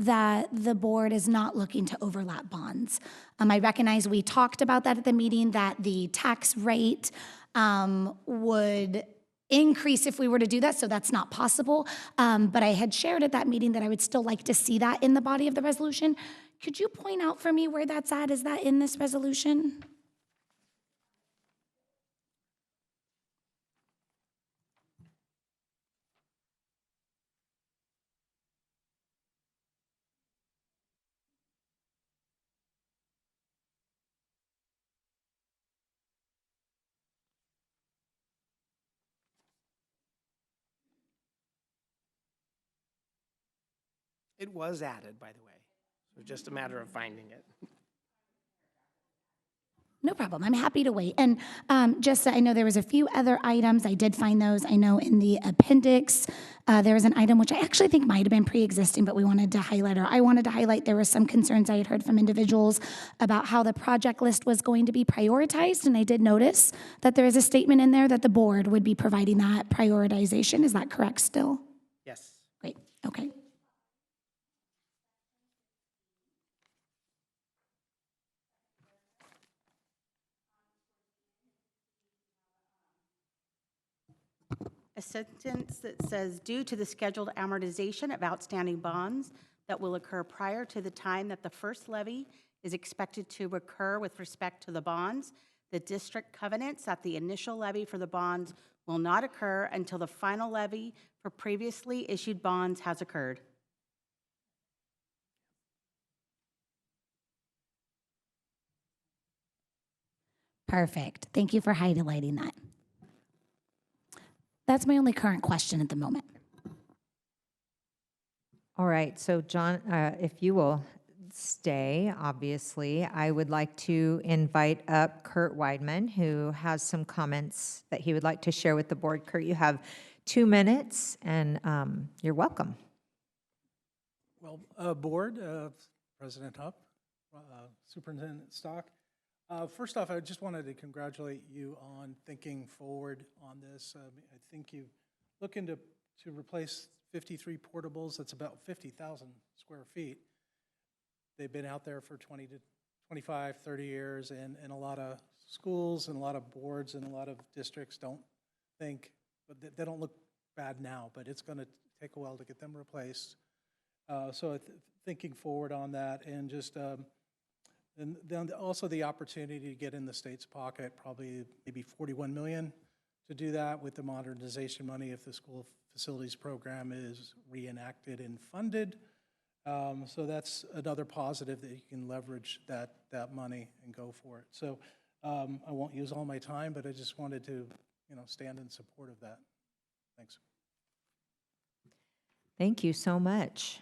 that the board is not looking to overlap bonds. I recognize we talked about that at the meeting, that the tax rate would increase if we were to do that, so that's not possible. But I had shared at that meeting that I would still like to see that in the body of the resolution. Could you point out for me where that's at? Is that in this resolution? It was added, by the way. So just a matter of finding it. No problem. I'm happy to wait. And I know there was a few other items. I did find those. I know in the appendix, there was an item which I actually think might have been pre-existing, but we wanted to highlight, or I wanted to highlight, there were some concerns I had heard from individuals about how the project list was going to be prioritized. And I did notice that there is a statement in there that the board would be providing that prioritization. Is that correct still? Yes. Great. Okay. A sentence that says, due to the scheduled amortization of outstanding bonds that will occur prior to the time that the first levy is expected to occur with respect to the bonds, the district covenants that the initial levy for the bonds will not occur until the final levy for previously issued bonds has occurred. Perfect. Thank you for highlighting that. That's my only current question at the moment. All right, so John, if you will stay, obviously, I would like to invite up Kurt Weidman, who has some comments that he would like to share with the board. Kurt, you have 2 minutes, and you're welcome. Well, Board, President Hupp, Superintendent Stock, first off, I just wanted to congratulate you on thinking forward on this. I think you're looking to replace 53 portables. That's about 50,000 square feet. They've been out there for 20 to 25, 30 years, and a lot of schools and a lot of boards and a lot of districts don't think, but they don't look bad now, but it's going to take a while to get them replaced. So thinking forward on that, and just and then also the opportunity to get in the state's pocket, probably maybe $41 million to do that with the modernization money if the school facilities program is reenacted and funded. So that's another positive that you can leverage that money and go for it. So I won't use all my time, but I just wanted to, stand in support of that. Thanks. Thank you so much.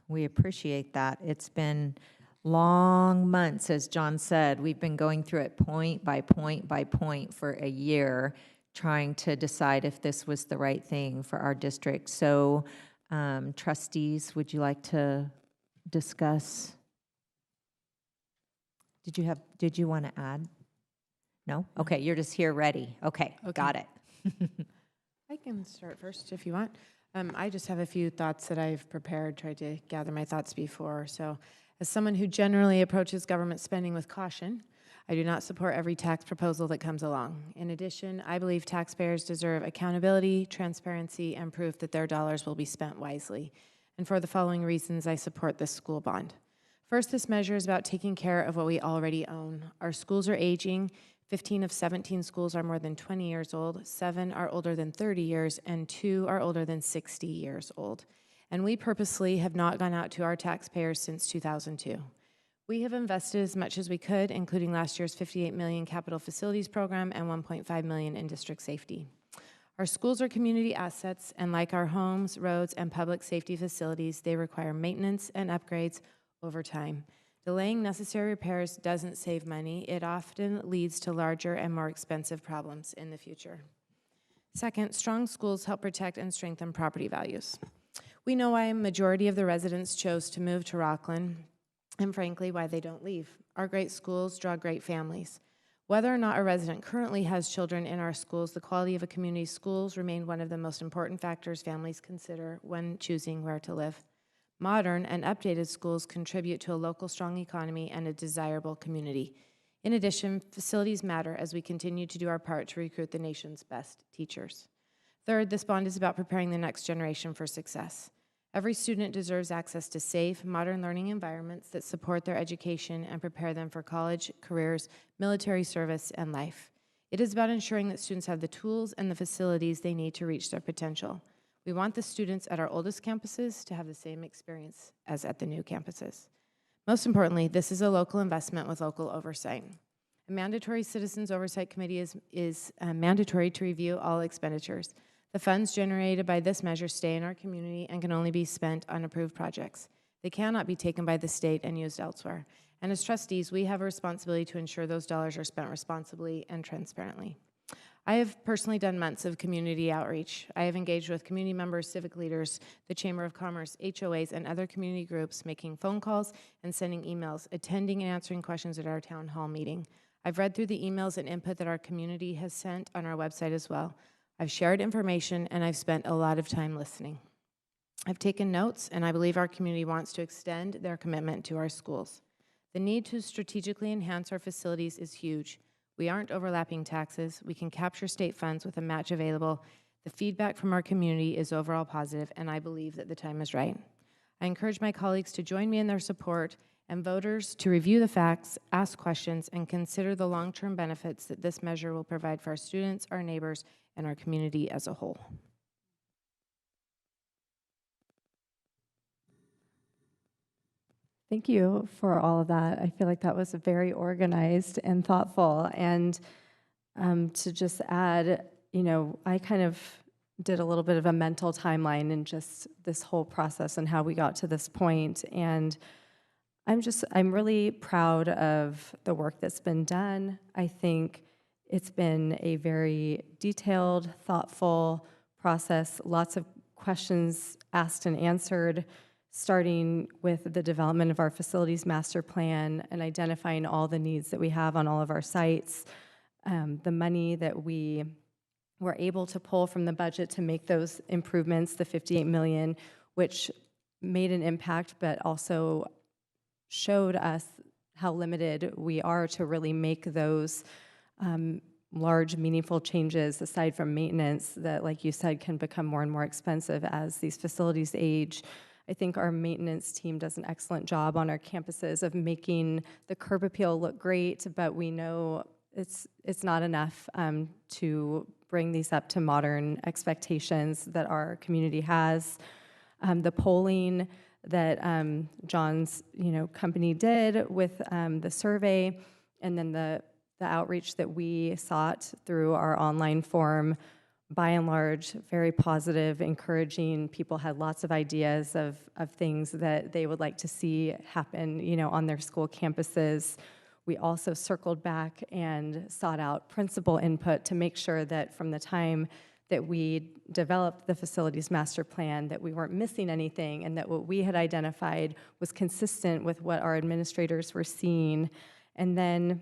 We appreciate that. It's been long months, as John said. We've been going through it point by point by point for a year, trying to decide if this was the right thing for our district. So, trustees, would you like to discuss? Did you want to add? No? Okay, you're just here ready. Okay. Got it. I can start first if you want. I just have a few thoughts that I've prepared, tried to gather my thoughts before. So as someone who generally approaches government spending with caution, I do not support every tax proposal that comes along. In addition, I believe taxpayers deserve accountability, transparency, and proof that their dollars will be spent wisely. And for the following reasons, I support this school bond. First, this measure is about taking care of what we already own. Our schools are aging. 15 of 17 schools are more than 20 years old, 7 are older than 30 years, and 2 are older than 60 years old. And we purposely have not gone out to our taxpayers since 2002. We have invested as much as we could, including last year's $58 million capital facilities program and $1.5 million in district safety. Our schools are community assets, and like our homes, roads, and public safety facilities, they require maintenance and upgrades over time. Delaying necessary repairs doesn't save money. It often leads to larger and more expensive problems in the future. Second, strong schools help protect and strengthen property values. We know why a majority of the residents chose to move to Rocklin, and frankly, why they don't leave. Our great schools draw great families. Whether or not a resident currently has children in our schools, the quality of a community's schools remain one of the most important factors families consider when choosing where to live. Modern and updated schools contribute to a local strong economy and a desirable community. In addition, facilities matter as we continue to do our part to recruit the nation's best teachers. Third, this bond is about preparing the next generation for success. Every student deserves access to safe, modern learning environments that support their education and prepare them for college, careers, military service, and life. It is about ensuring that students have the tools and the facilities they need to reach their potential. We want the students at our oldest campuses to have the same experience as at the new campuses. Most importantly, this is a local investment with local oversight. A mandatory Citizens Oversight Committee is mandatory to review all expenditures. The funds generated by this measure stay in our community and can only be spent on approved projects. They cannot be taken by the state and used elsewhere. And as trustees, we have a responsibility to ensure those dollars are spent responsibly and transparently. I have personally done months of community outreach. I have engaged with community members, civic leaders, the Chamber of Commerce, HOAs, and other community groups, making phone calls and sending emails, attending and answering questions at our town hall meeting. I've read through the emails and input that our community has sent on our website as well. I've shared information, and I've spent a lot of time listening. I've taken notes, and I believe our community wants to extend their commitment to our schools. The need to strategically enhance our facilities is huge. We aren't overlapping taxes. We can capture state funds with a match available. The feedback from our community is overall positive, and I believe that the time is right. I encourage my colleagues to join me in their support and voters to review the facts, ask questions, and consider the long-term benefits that this measure will provide for our students, our neighbors, and our community as a whole. Thank you for all of that. I feel like that was very organized and thoughtful. And to just add, I kind of did a little bit of a mental timeline in just this whole process and how we got to this point. And I'm really proud of the work that's been done. I think it's been a very detailed, thoughtful process, lots of questions asked and answered, starting with the development of our facilities master plan and identifying all the needs that we have on all of our sites, the money that we were able to pull from the budget to make those improvements, the $58 million, which made an impact, but also showed us how limited we are to really make those large, meaningful changes, aside from maintenance, that, like you said, can become more and more expensive as these facilities age. I think our maintenance team does an excellent job on our campuses of making the curb appeal look great, but we know it's not enough to bring these up to modern expectations that our community has. The polling that John's company did with the survey, and then the outreach that we sought through our online form, by and large, very positive, encouraging. People had lots of ideas of things that they would like to see happen, on their school campuses. We also circled back and sought out principal input to make sure that from the time that we developed the facilities master plan, that we weren't missing anything, and that what we had identified was consistent with what our administrators were seeing. And then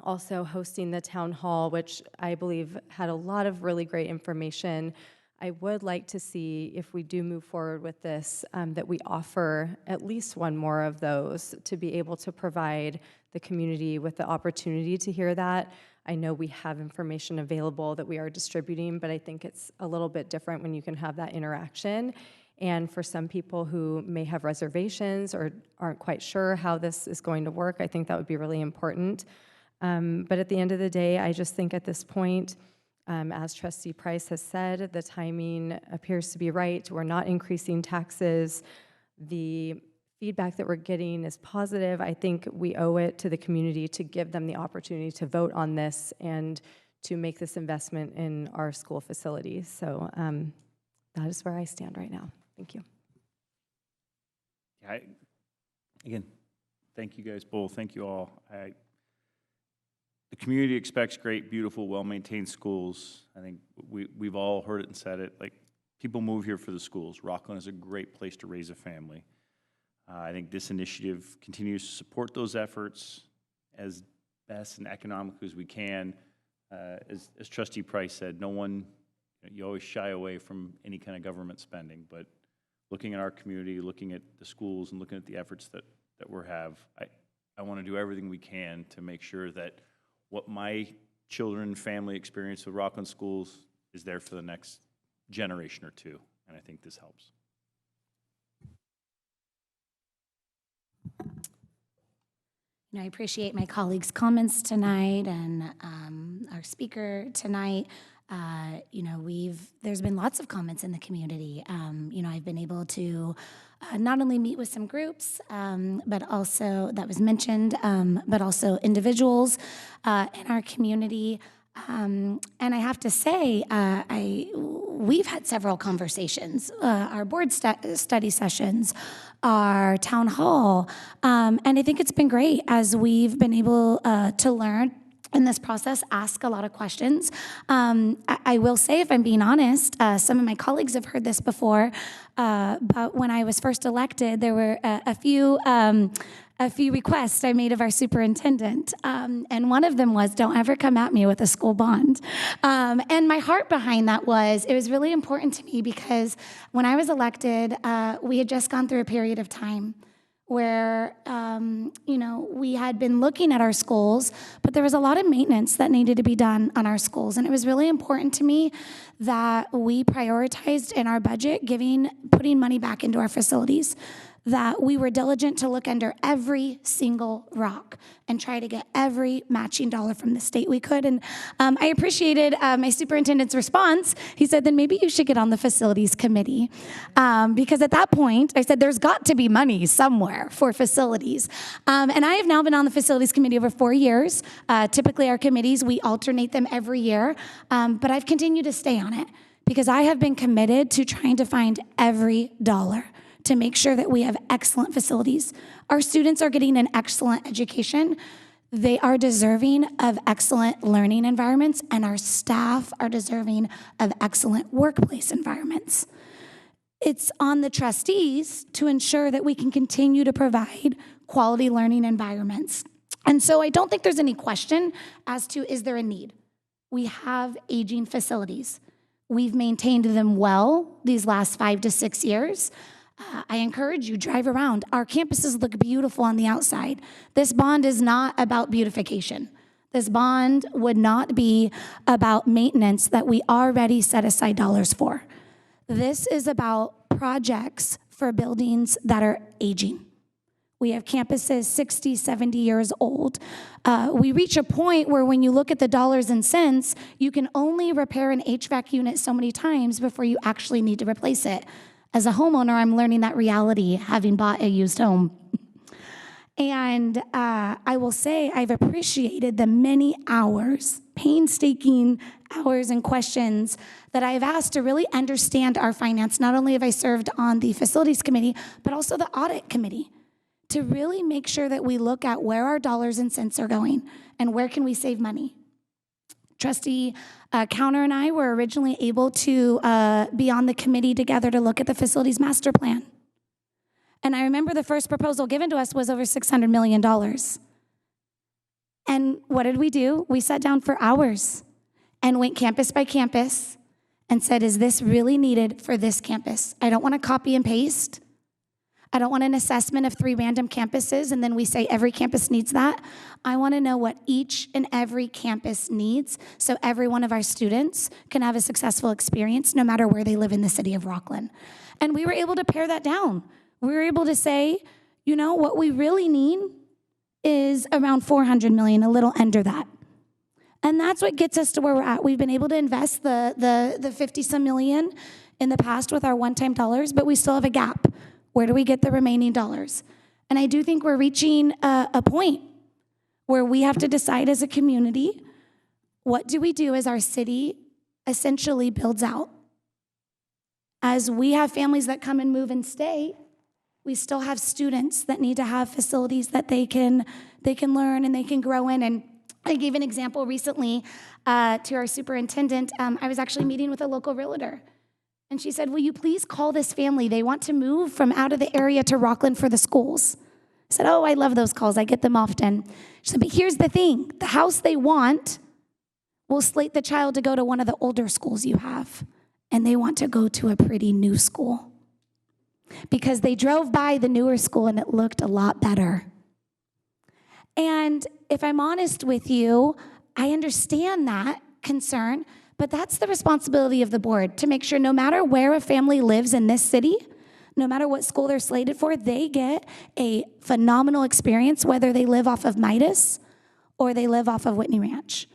also hosting the town hall, which I believe had a lot of really great information. I would like to see, if we do move forward with this, that we offer at least one more of those to be able to provide the community with the opportunity to hear that. I know we have information available that we are distributing, but I think it's a little bit different when you can have that interaction. And for some people who may have reservations or aren't quite sure how this is going to work, I think that would be really important. But at the end of the day, I just think at this point, as Trustee Price has said, the timing appears to be right. We're not increasing taxes. The feedback that we're getting is positive. I think we owe it to the community to give them the opportunity to vote on this and to make this investment in our school facilities. So that is where I stand right now. Thank you. Again, thank you guys both. Thank you all. The community expects great, beautiful, well-maintained schools. I think we've all heard it and said it. Like, people move here for the schools. Rocklin is a great place to raise a family. I think this initiative continues to support those efforts as best and economically as we can. As Trustee Price said, you always shy away from any kind of government spending, but looking at our community, looking at the schools, and looking at the efforts that we have, I want to do everything we can to make sure that what my children and family experience with Rocklin schools is there for the next generation or two, and I think this helps. I appreciate my colleagues' comments tonight and our speaker tonight. There's been lots of comments in the community. I've been able to not only meet with some groups, but also, that was mentioned, but also individuals in our community. And I have to say, we've had several conversations, our board study sessions, our town hall, and I think it's been great as we've been able to learn in this process, ask a lot of questions. I will say, if I'm being honest, some of my colleagues have heard this before, but when I was first elected, there were a few requests I made of our superintendent, and one of them was, don't ever come at me with a school bond. And my heart behind that was, it was really important to me because when I was elected, we had just gone through a period of time where, we had been looking at our schools, but there was a lot of maintenance that needed to be done on our schools. And it was really important to me that we prioritized in our budget putting money back into our facilities, that we were diligent to look under every single rock and try to get every matching dollar from the state we could. And I appreciated my superintendent's response. He said, then maybe you should get on the facilities committee. Because at that point, I said, there's got to be money somewhere for facilities. And I have now been on the facilities committee over 4 years. Typically, our committees, we alternate them every year. But I've continued to stay on it because I have been committed to trying to find every dollar to make sure that we have excellent facilities. Our students are getting an excellent education. They are deserving of excellent learning environments, and our staff are deserving of excellent workplace environments. It's on the trustees to ensure that we can continue to provide quality learning environments. And so I don't think there's any question as to, is there a need? We have aging facilities. We've maintained them well these last 5 to 6 years. I encourage you, drive around. Our campuses look beautiful on the outside. This bond is not about beautification. This bond would not be about maintenance that we already set aside dollars for. This is about projects for buildings that are aging. We have campuses 60, 70 years old. We reach a point where when you look at the dollars and cents, you can only repair an HVAC unit so many times before you actually need to replace it. As a homeowner, I'm learning that reality, having bought a used home. And I will say I've appreciated the many hours, painstaking hours and questions that I've asked to really understand our finance. Not only have I served on the facilities committee, but also the audit committee, to really make sure that we look at where our dollars and cents are going and where can we save money. Trustee Counter and I were originally able to be on the committee together to look at the facilities master plan. And I remember the first proposal given to us was over $600 million. And what did we do? We sat down for hours and went campus by campus and said, is this really needed for this campus? I don't want to copy and paste. I don't want an assessment of 3 random campuses and then we say every campus needs that. I want to know what each and every campus needs so every one of our students can have a successful experience no matter where they live in the city of Rocklin. And we were able to pare that down. We were able to say, what we really need is around $400 million, a little under that. And that's what gets us to where we're at. We've been able to invest the 50-some million in the past with our one-time dollars, but we still have a gap. Where do we get the remaining dollars? And I do think we're reaching a point where we have to decide as a community, what do we do as our city essentially builds out? As we have families that come and move and stay, we still have students that need to have facilities that they can learn and they can grow in. And I gave an example recently to our superintendent. I was actually meeting with a local realtor. And she said, will you please call this family? They want to move from out of the area to Rocklin for the schools. I said, oh, I love those calls. I get them often. She said, but here's the thing. The house they want will slate the child to go to one of the older schools you have. And they want to go to a pretty new school. Because they drove by the newer school and it looked a lot better. And if I'm honest with you, I understand that concern. But that's the responsibility of the board, to make sure no matter where a family lives in this city, no matter what school they're slated for, they get a phenomenal experience, whether they live off of Midas or they live off of Whitney Ranch.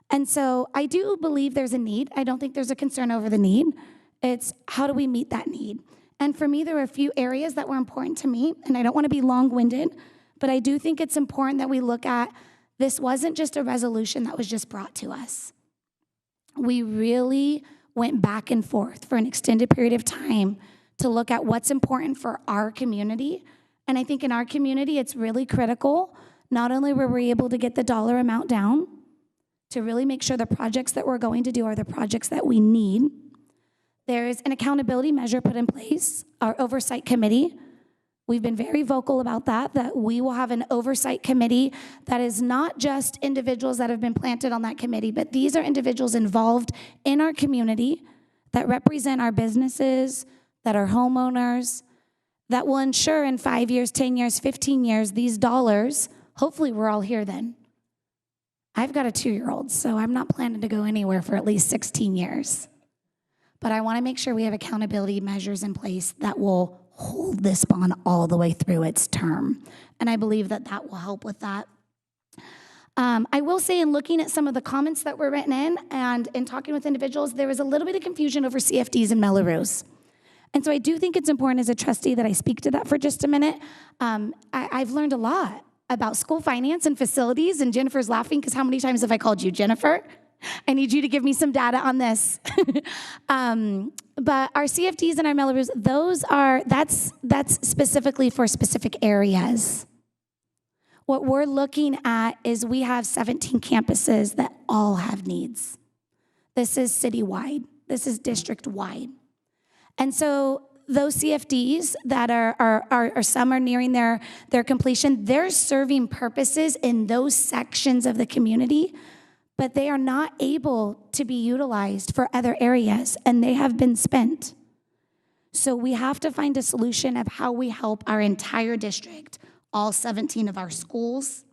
And so I do believe there's a need. I don't think there's a concern over the need. It's how do we meet that need? And for me, there were a few areas that were important to me, and I don't want to be long-winded, but I do think it's important that we look at this wasn't just a resolution that was just brought to us. we really went back and forth for an extended period of time to look at what's important for our community. And I think in our community, it's really critical. Not only were we able to get the dollar amount down to really make sure the projects that we're going to do are the projects that we need, there's an accountability measure put in place, our oversight committee. We've been very vocal about that we will have an oversight committee that is not just individuals that have been planted on that committee, but these are individuals involved in our community that represent our businesses, that are homeowners, that will ensure in 5 years, 10 years, 15 years, these dollars, hopefully we're all here then. I've got a 2-year-old, so I'm not planning to go anywhere for at least 16 years. But I want to make sure we have accountability measures in place that will hold this bond all the way through its term. And I believe that will help with that. I will say, in looking at some of the comments that were written in and in talking with individuals, there was a little bit of confusion over CFDs and Melrose. And so I do think it's important as a trustee that I speak to that for just a minute. I've learned a lot about school finance and facilities, and Jennifer's laughing because how many times have I called you, Jennifer? I need you to give me some data on this. But our CFDs and our Melrose, that's specifically for specific areas. What we're looking at is we have 17 campuses that all have needs. This is citywide. This is district-wide. And so those CFDs that are some are nearing their completion, they're serving purposes in those sections of the community, but they are not able to be utilized for other areas, and they have been spent. So we have to find a solution of how we help our entire district, all 17 of our schools.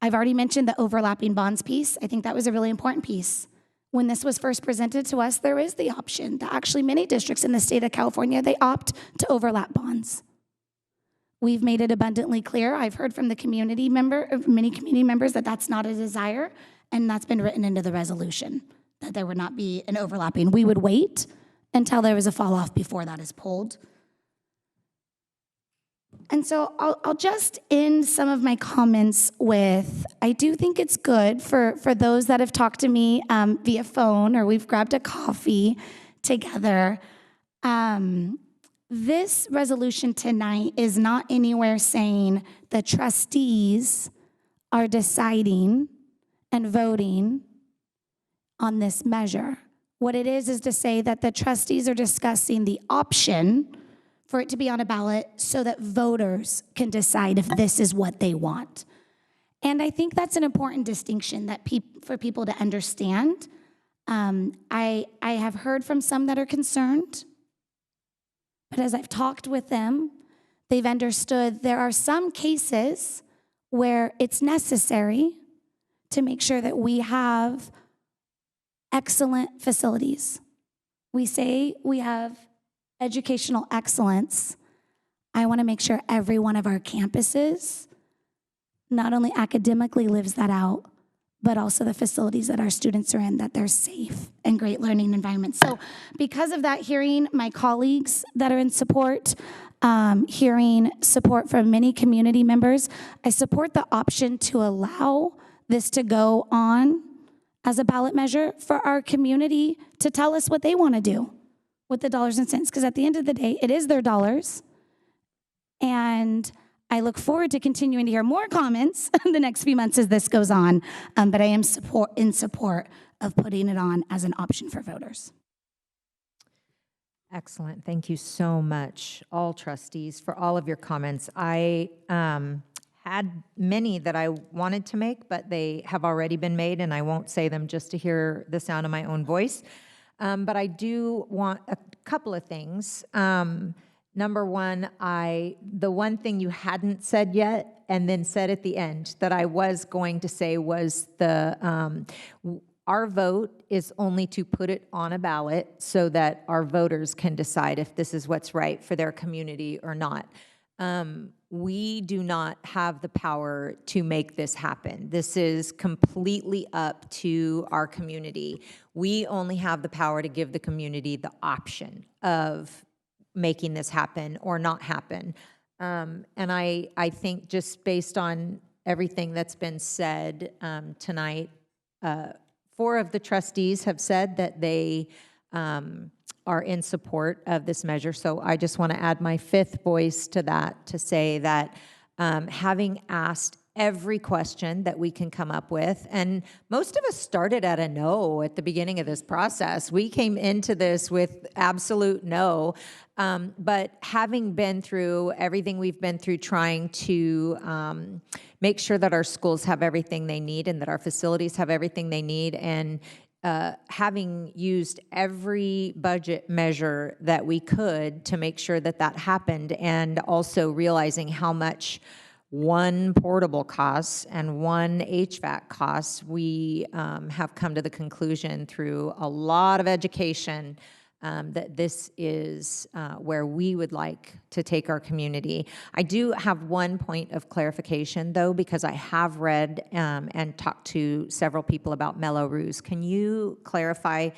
I've already mentioned the overlapping bonds piece. I think that was a really important piece. When this was first presented to us, there is the option that actually many districts in the state of California, they opt to overlap bonds. We've made it abundantly clear. I've heard from many community members that that's not a desire, and that's been written into the resolution, that there would not be an overlapping. We would wait until there was a fall off before that is pulled. And so I'll just end some of my comments with, I do think it's good for those that have talked to me via phone or we've grabbed a coffee together. This resolution tonight is not anywhere saying the trustees are deciding and voting on this measure. What it is to say that the trustees are discussing the option for it to be on a ballot so that voters can decide if this is what they want. And I think that's an important distinction that for people to understand. I have heard from some that are concerned, but as I've talked with them, they've understood there are some cases where it's necessary to make sure that we have excellent facilities. We say we have educational excellence. I want to make sure every one of our campuses not only academically lives that out, but also the facilities that our students are in, that they're safe and great learning environments. So because of that, hearing my colleagues that are in support, hearing support from many community members, I support the option to allow this to go on as a ballot measure for our community to tell us what they want to do with the dollars and cents, because at the end of the day, it is their dollars. And I look forward to continuing to hear more comments in the next few months as this goes on, but I am in support of putting it on as an option for voters. Excellent. Thank you so much, all trustees, for all of your comments. I had many that I wanted to make, but they have already been made, and I won't say them just to hear the sound of my own voice. But I do want a couple of things. Number one, the one thing you hadn't said yet and then said at the end that I was going to say was our vote is only to put it on a ballot so that our voters can decide if this is what's right for their community or not. We do not have the power to make this happen. This is completely up to our community. We only have the power to give the community the option of making this happen or not happen. And I think just based on everything that's been said tonight 4 of the trustees have said that they are in support of this measure. So I just want to add my 5th voice to that to say that having asked every question that we can come up with, and most of us started at a no at the beginning of this process. We came into this with absolute no, but having been through everything we've been through trying to make sure that our schools have everything they need and that our facilities have everything they need, and having used every budget measure that we could to make sure that that happened, and also realizing how much one portable costs and one HVAC costs, we have come to the conclusion through a lot of education that this is where we would like to take our community. I do have one point of clarification, though, because I have read and talked to several people about Melrose. Can you clarify?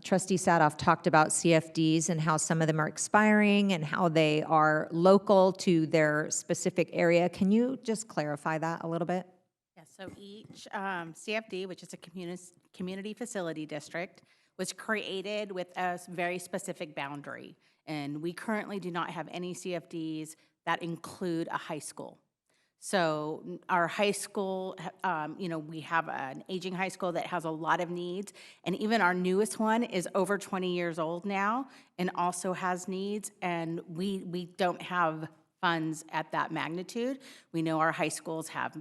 Trustee Sadoff talked about CFDs and how some of them are expiring and how they are local to their specific area. Can you just clarify that a little bit? Yes, so each CFD, which is a community facility district, was created with a very specific boundary. And we currently do not have any CFDs that include a high school. So our high school, we have an aging high school that has a lot of needs. And even our newest one is over 20 years old now and also has needs. And we don't have funds at that magnitude. We know our high schools have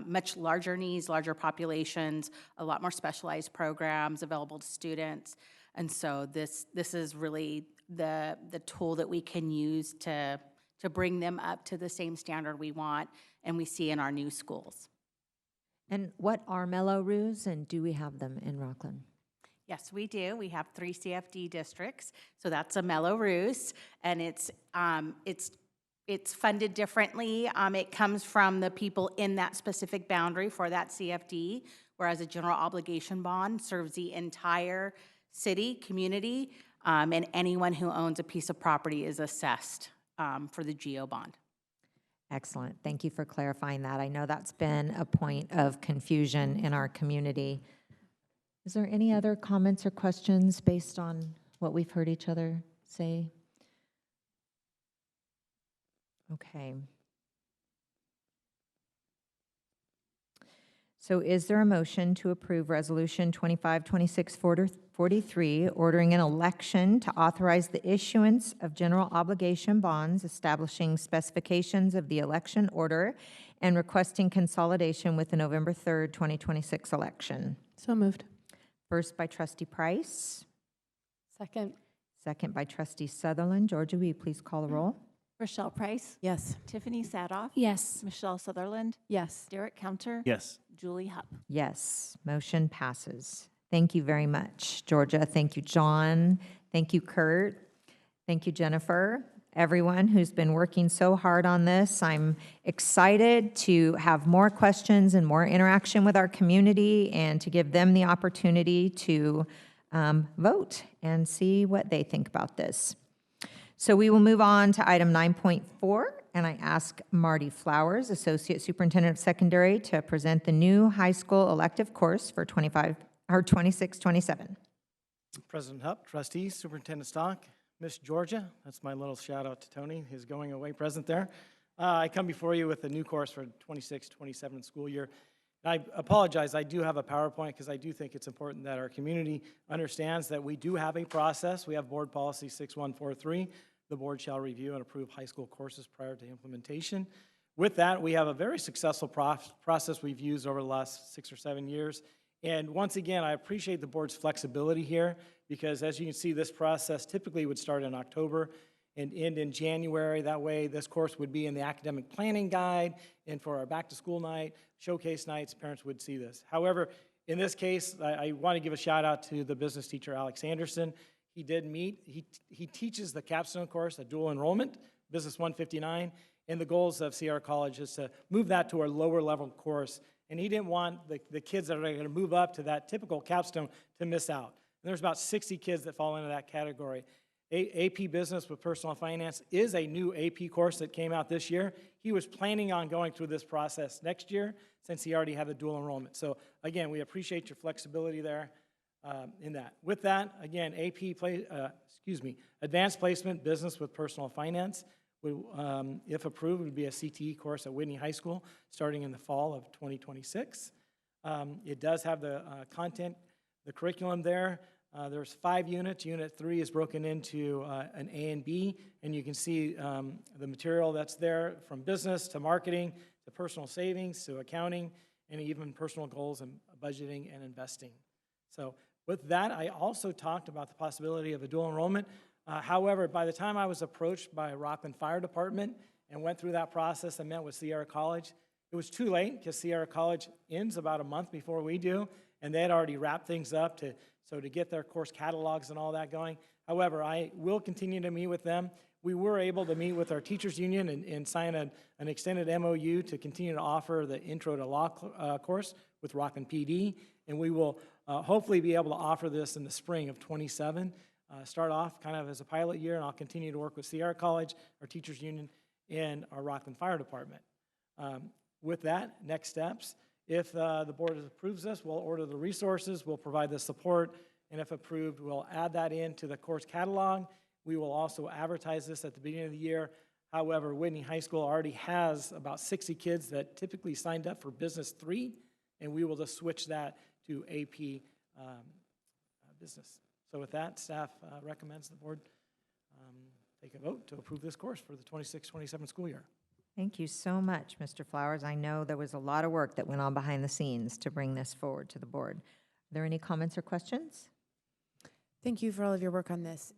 much larger needs, larger populations, a lot more specialized programs available to students. And so this is really the tool that we can use to bring them up to the same standard we want and we see in our new schools. And what are Melrose, and do we have them in Rocklin? Yes, we do. We have 3 CFD districts. So that's a Melrose, and it's funded differently. It comes from the people in that specific boundary for that CFD, whereas a general obligation bond serves the entire city, community, and anyone who owns a piece of property is assessed for the GO bond. Excellent. Thank you for clarifying that. I know that's been a point of confusion in our community. Is there any other comments or questions based on what we've heard each other say? Okay. So is there a motion to approve Resolution 252643, ordering an election to authorize the issuance of general obligation bonds, establishing specifications of the election order, and requesting consolidation with the November 3rd, 2026 election? So moved. First by Trustee Price. Second. Second by Trustee Sutherland. Georgia, will you please call the roll? Rochelle Price. Yes. Tiffany Sadoff. Yes. Michelle Sutherland. Yes. Derek Counter. Yes. Julie Hupp. Yes, motion passes. Thank you very much, Georgia. Thank you, John. Thank you, Kurt. Thank you, Jennifer. Everyone who's been working so hard on this. I'm excited to have more questions and more interaction with our community and to give them the opportunity to vote and see what they think about this. So we will move on to item 9.4, and I ask Marty Flowers, Associate Superintendent of Secondary, to present the new high school elective course for 26-27. President Hupp, trustees, Superintendent Stock, Miss Georgia, that's my little shout out to Tony, his going away present there. I come before you with a new course for 26-27 school year. And I apologize, I do have a PowerPoint because I do think it's important that our community understands that we do have a process. We have Board Policy 6143. The board shall review and approve high school courses prior to implementation. With that, we have a very successful process we've used over the last 6 or 7 years. And once again, I appreciate the board's flexibility here because as you can see, this process typically would start in October and end in January. That way, this course would be in the academic planning guide, and for our back-to-school night, showcase nights, parents would see this. However, in this case, I want to give a shout-out to the business teacher, Alex Anderson. He did meet. He teaches the Capstone course, a dual enrollment, Business 159, and the goals of CR College is to move that to a lower-level course, and he didn't want the kids that are going to move up to that typical Capstone to miss out. And there's about 60 kids that fall into that category. AP Business with Personal Finance is a new AP course that came out this year. He was planning on going through this process next year since he already had the dual enrollment. So again, we appreciate your flexibility there in that. With that, again, Advanced Placement Business with Personal Finance, if approved, would be a CTE course at Whitney High School starting in the fall of 2026. It does have the content, the curriculum there. There's 5 units. Unit 3 is broken into an A and B, and you can see the material that's there from business to marketing to personal savings to accounting and even personal goals and budgeting and investing. So with that, I also talked about the possibility of a dual enrollment. However, by the time I was approached by Rocklin Fire Department and went through that process and met with Sierra College, it was too late because Sierra College ends about a month before we do, and they had already wrapped things up to get their course catalogs and all that going. However, I will continue to meet with them. We were able to meet with our teachers union and sign an extended MOU to continue to offer the Intro to Law course with Rocklin PD, and we will hopefully be able to offer this in the spring of 27. Start off kind of as a pilot year, and I'll continue to work with Sierra College, our teachers union, and our Rocklin Fire Department. With that, next steps. If the board approves this, we'll order the resources, we'll provide the support, and if approved, we'll add that into the course catalog. We will also advertise this at the beginning of the year. However, Whitney High School already has about 60 kids that typically signed up for Business 3, and we will just switch that to AP Business. So with that, staff recommends the board take a vote to approve this course for the 26-27 school year. Thank you so much, Mr. Flowers. I know there was a lot of work that went on behind the scenes to bring this forward to the board. Are there any comments or questions? Thank you for all of your work on this.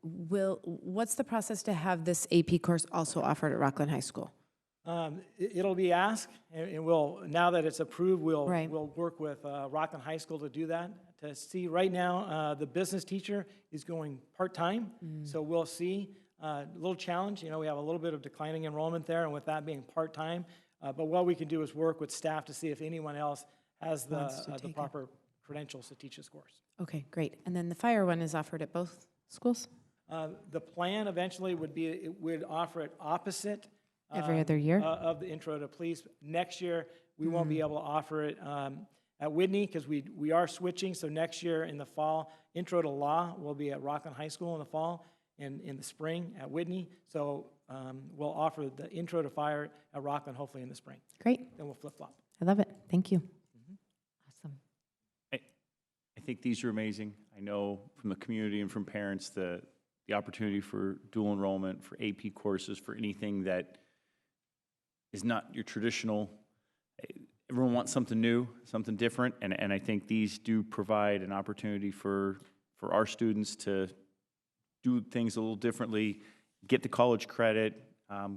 What's the process to have this AP course also offered at Rocklin High School? It'll be asked, and we'll, now that it's approved, we'll work with Rocklin High School to do that. To see right now, the business teacher is going part-time, so we'll see. A little challenge, we have a little bit of declining enrollment there, and with that being part-time, but what we can do is work with staff to see if anyone else has the proper credentials to teach this course. Okay, great. And then the fire one is offered at both schools? The plan eventually would be, it would offer it opposite Every other year? Of the Intro to Police. Next year, we won't be able to offer it at Whitney because we are switching, so next year in the fall, Intro to Law will be at Rocklin High School in the fall, and in the spring at Whitney. So we'll offer the Intro to Fire at Rocklin hopefully in the spring. Great. Then we'll flip-flop. I love it. Thank you. Awesome. I think these are amazing. I know from the community and from parents the opportunity for dual enrollment, for AP courses, for anything that is not your traditional. Everyone wants something new, something different, and I think these do provide an opportunity for our students to do things a little differently, get the college credit,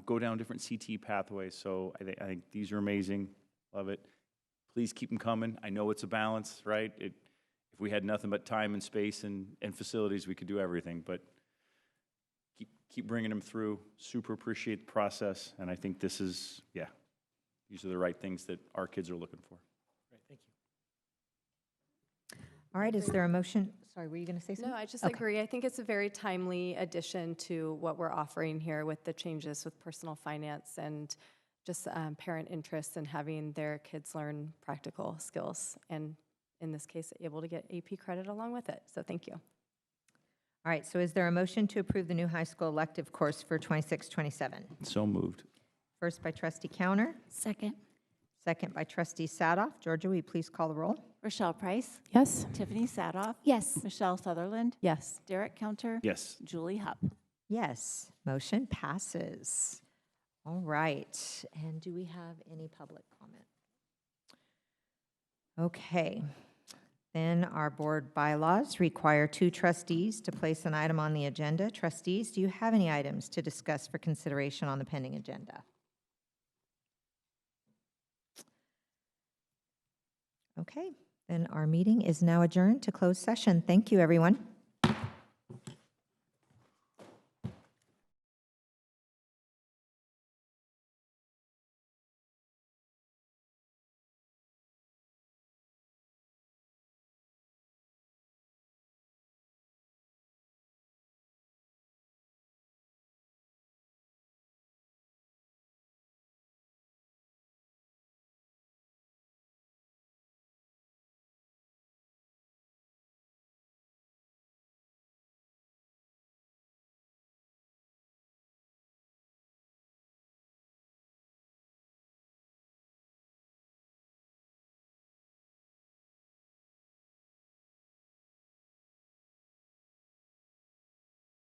go down different CT pathways. So I think these are amazing. Love it. Please keep them coming. I know it's a balance, right? If we had nothing but time and space and facilities, we could do everything. But keep bringing them through. Super appreciate the process. And I think this is, these are the right things that our kids are looking for. Great, thank you. All right, is there a motion? Sorry, were you going to say something? No, I just agree. I think it's a very timely addition to what we're offering here with the changes with personal finance and just parent interest in having their kids learn practical skills, and in this case, able to get AP credit along with it. So thank you. All right, so is there a motion to approve the new high school elective course for 26-27? So moved. First by Trustee Counter. Second. Second by Trustee Sadoff. Georgia, will you please call the roll? Rochelle Price. Yes. Tiffany Sadoff. Yes. Michelle Sutherland. Yes. Derek Counter. Yes. Julie Hupp. Yes, motion passes. All right, and do we have any public comment? Okay, then our board bylaws require 2 trustees to place an item on the agenda. Trustees, do you have any items to discuss for consideration on the pending agenda? Okay, then our meeting is now adjourned to closed session. Thank you, everyone.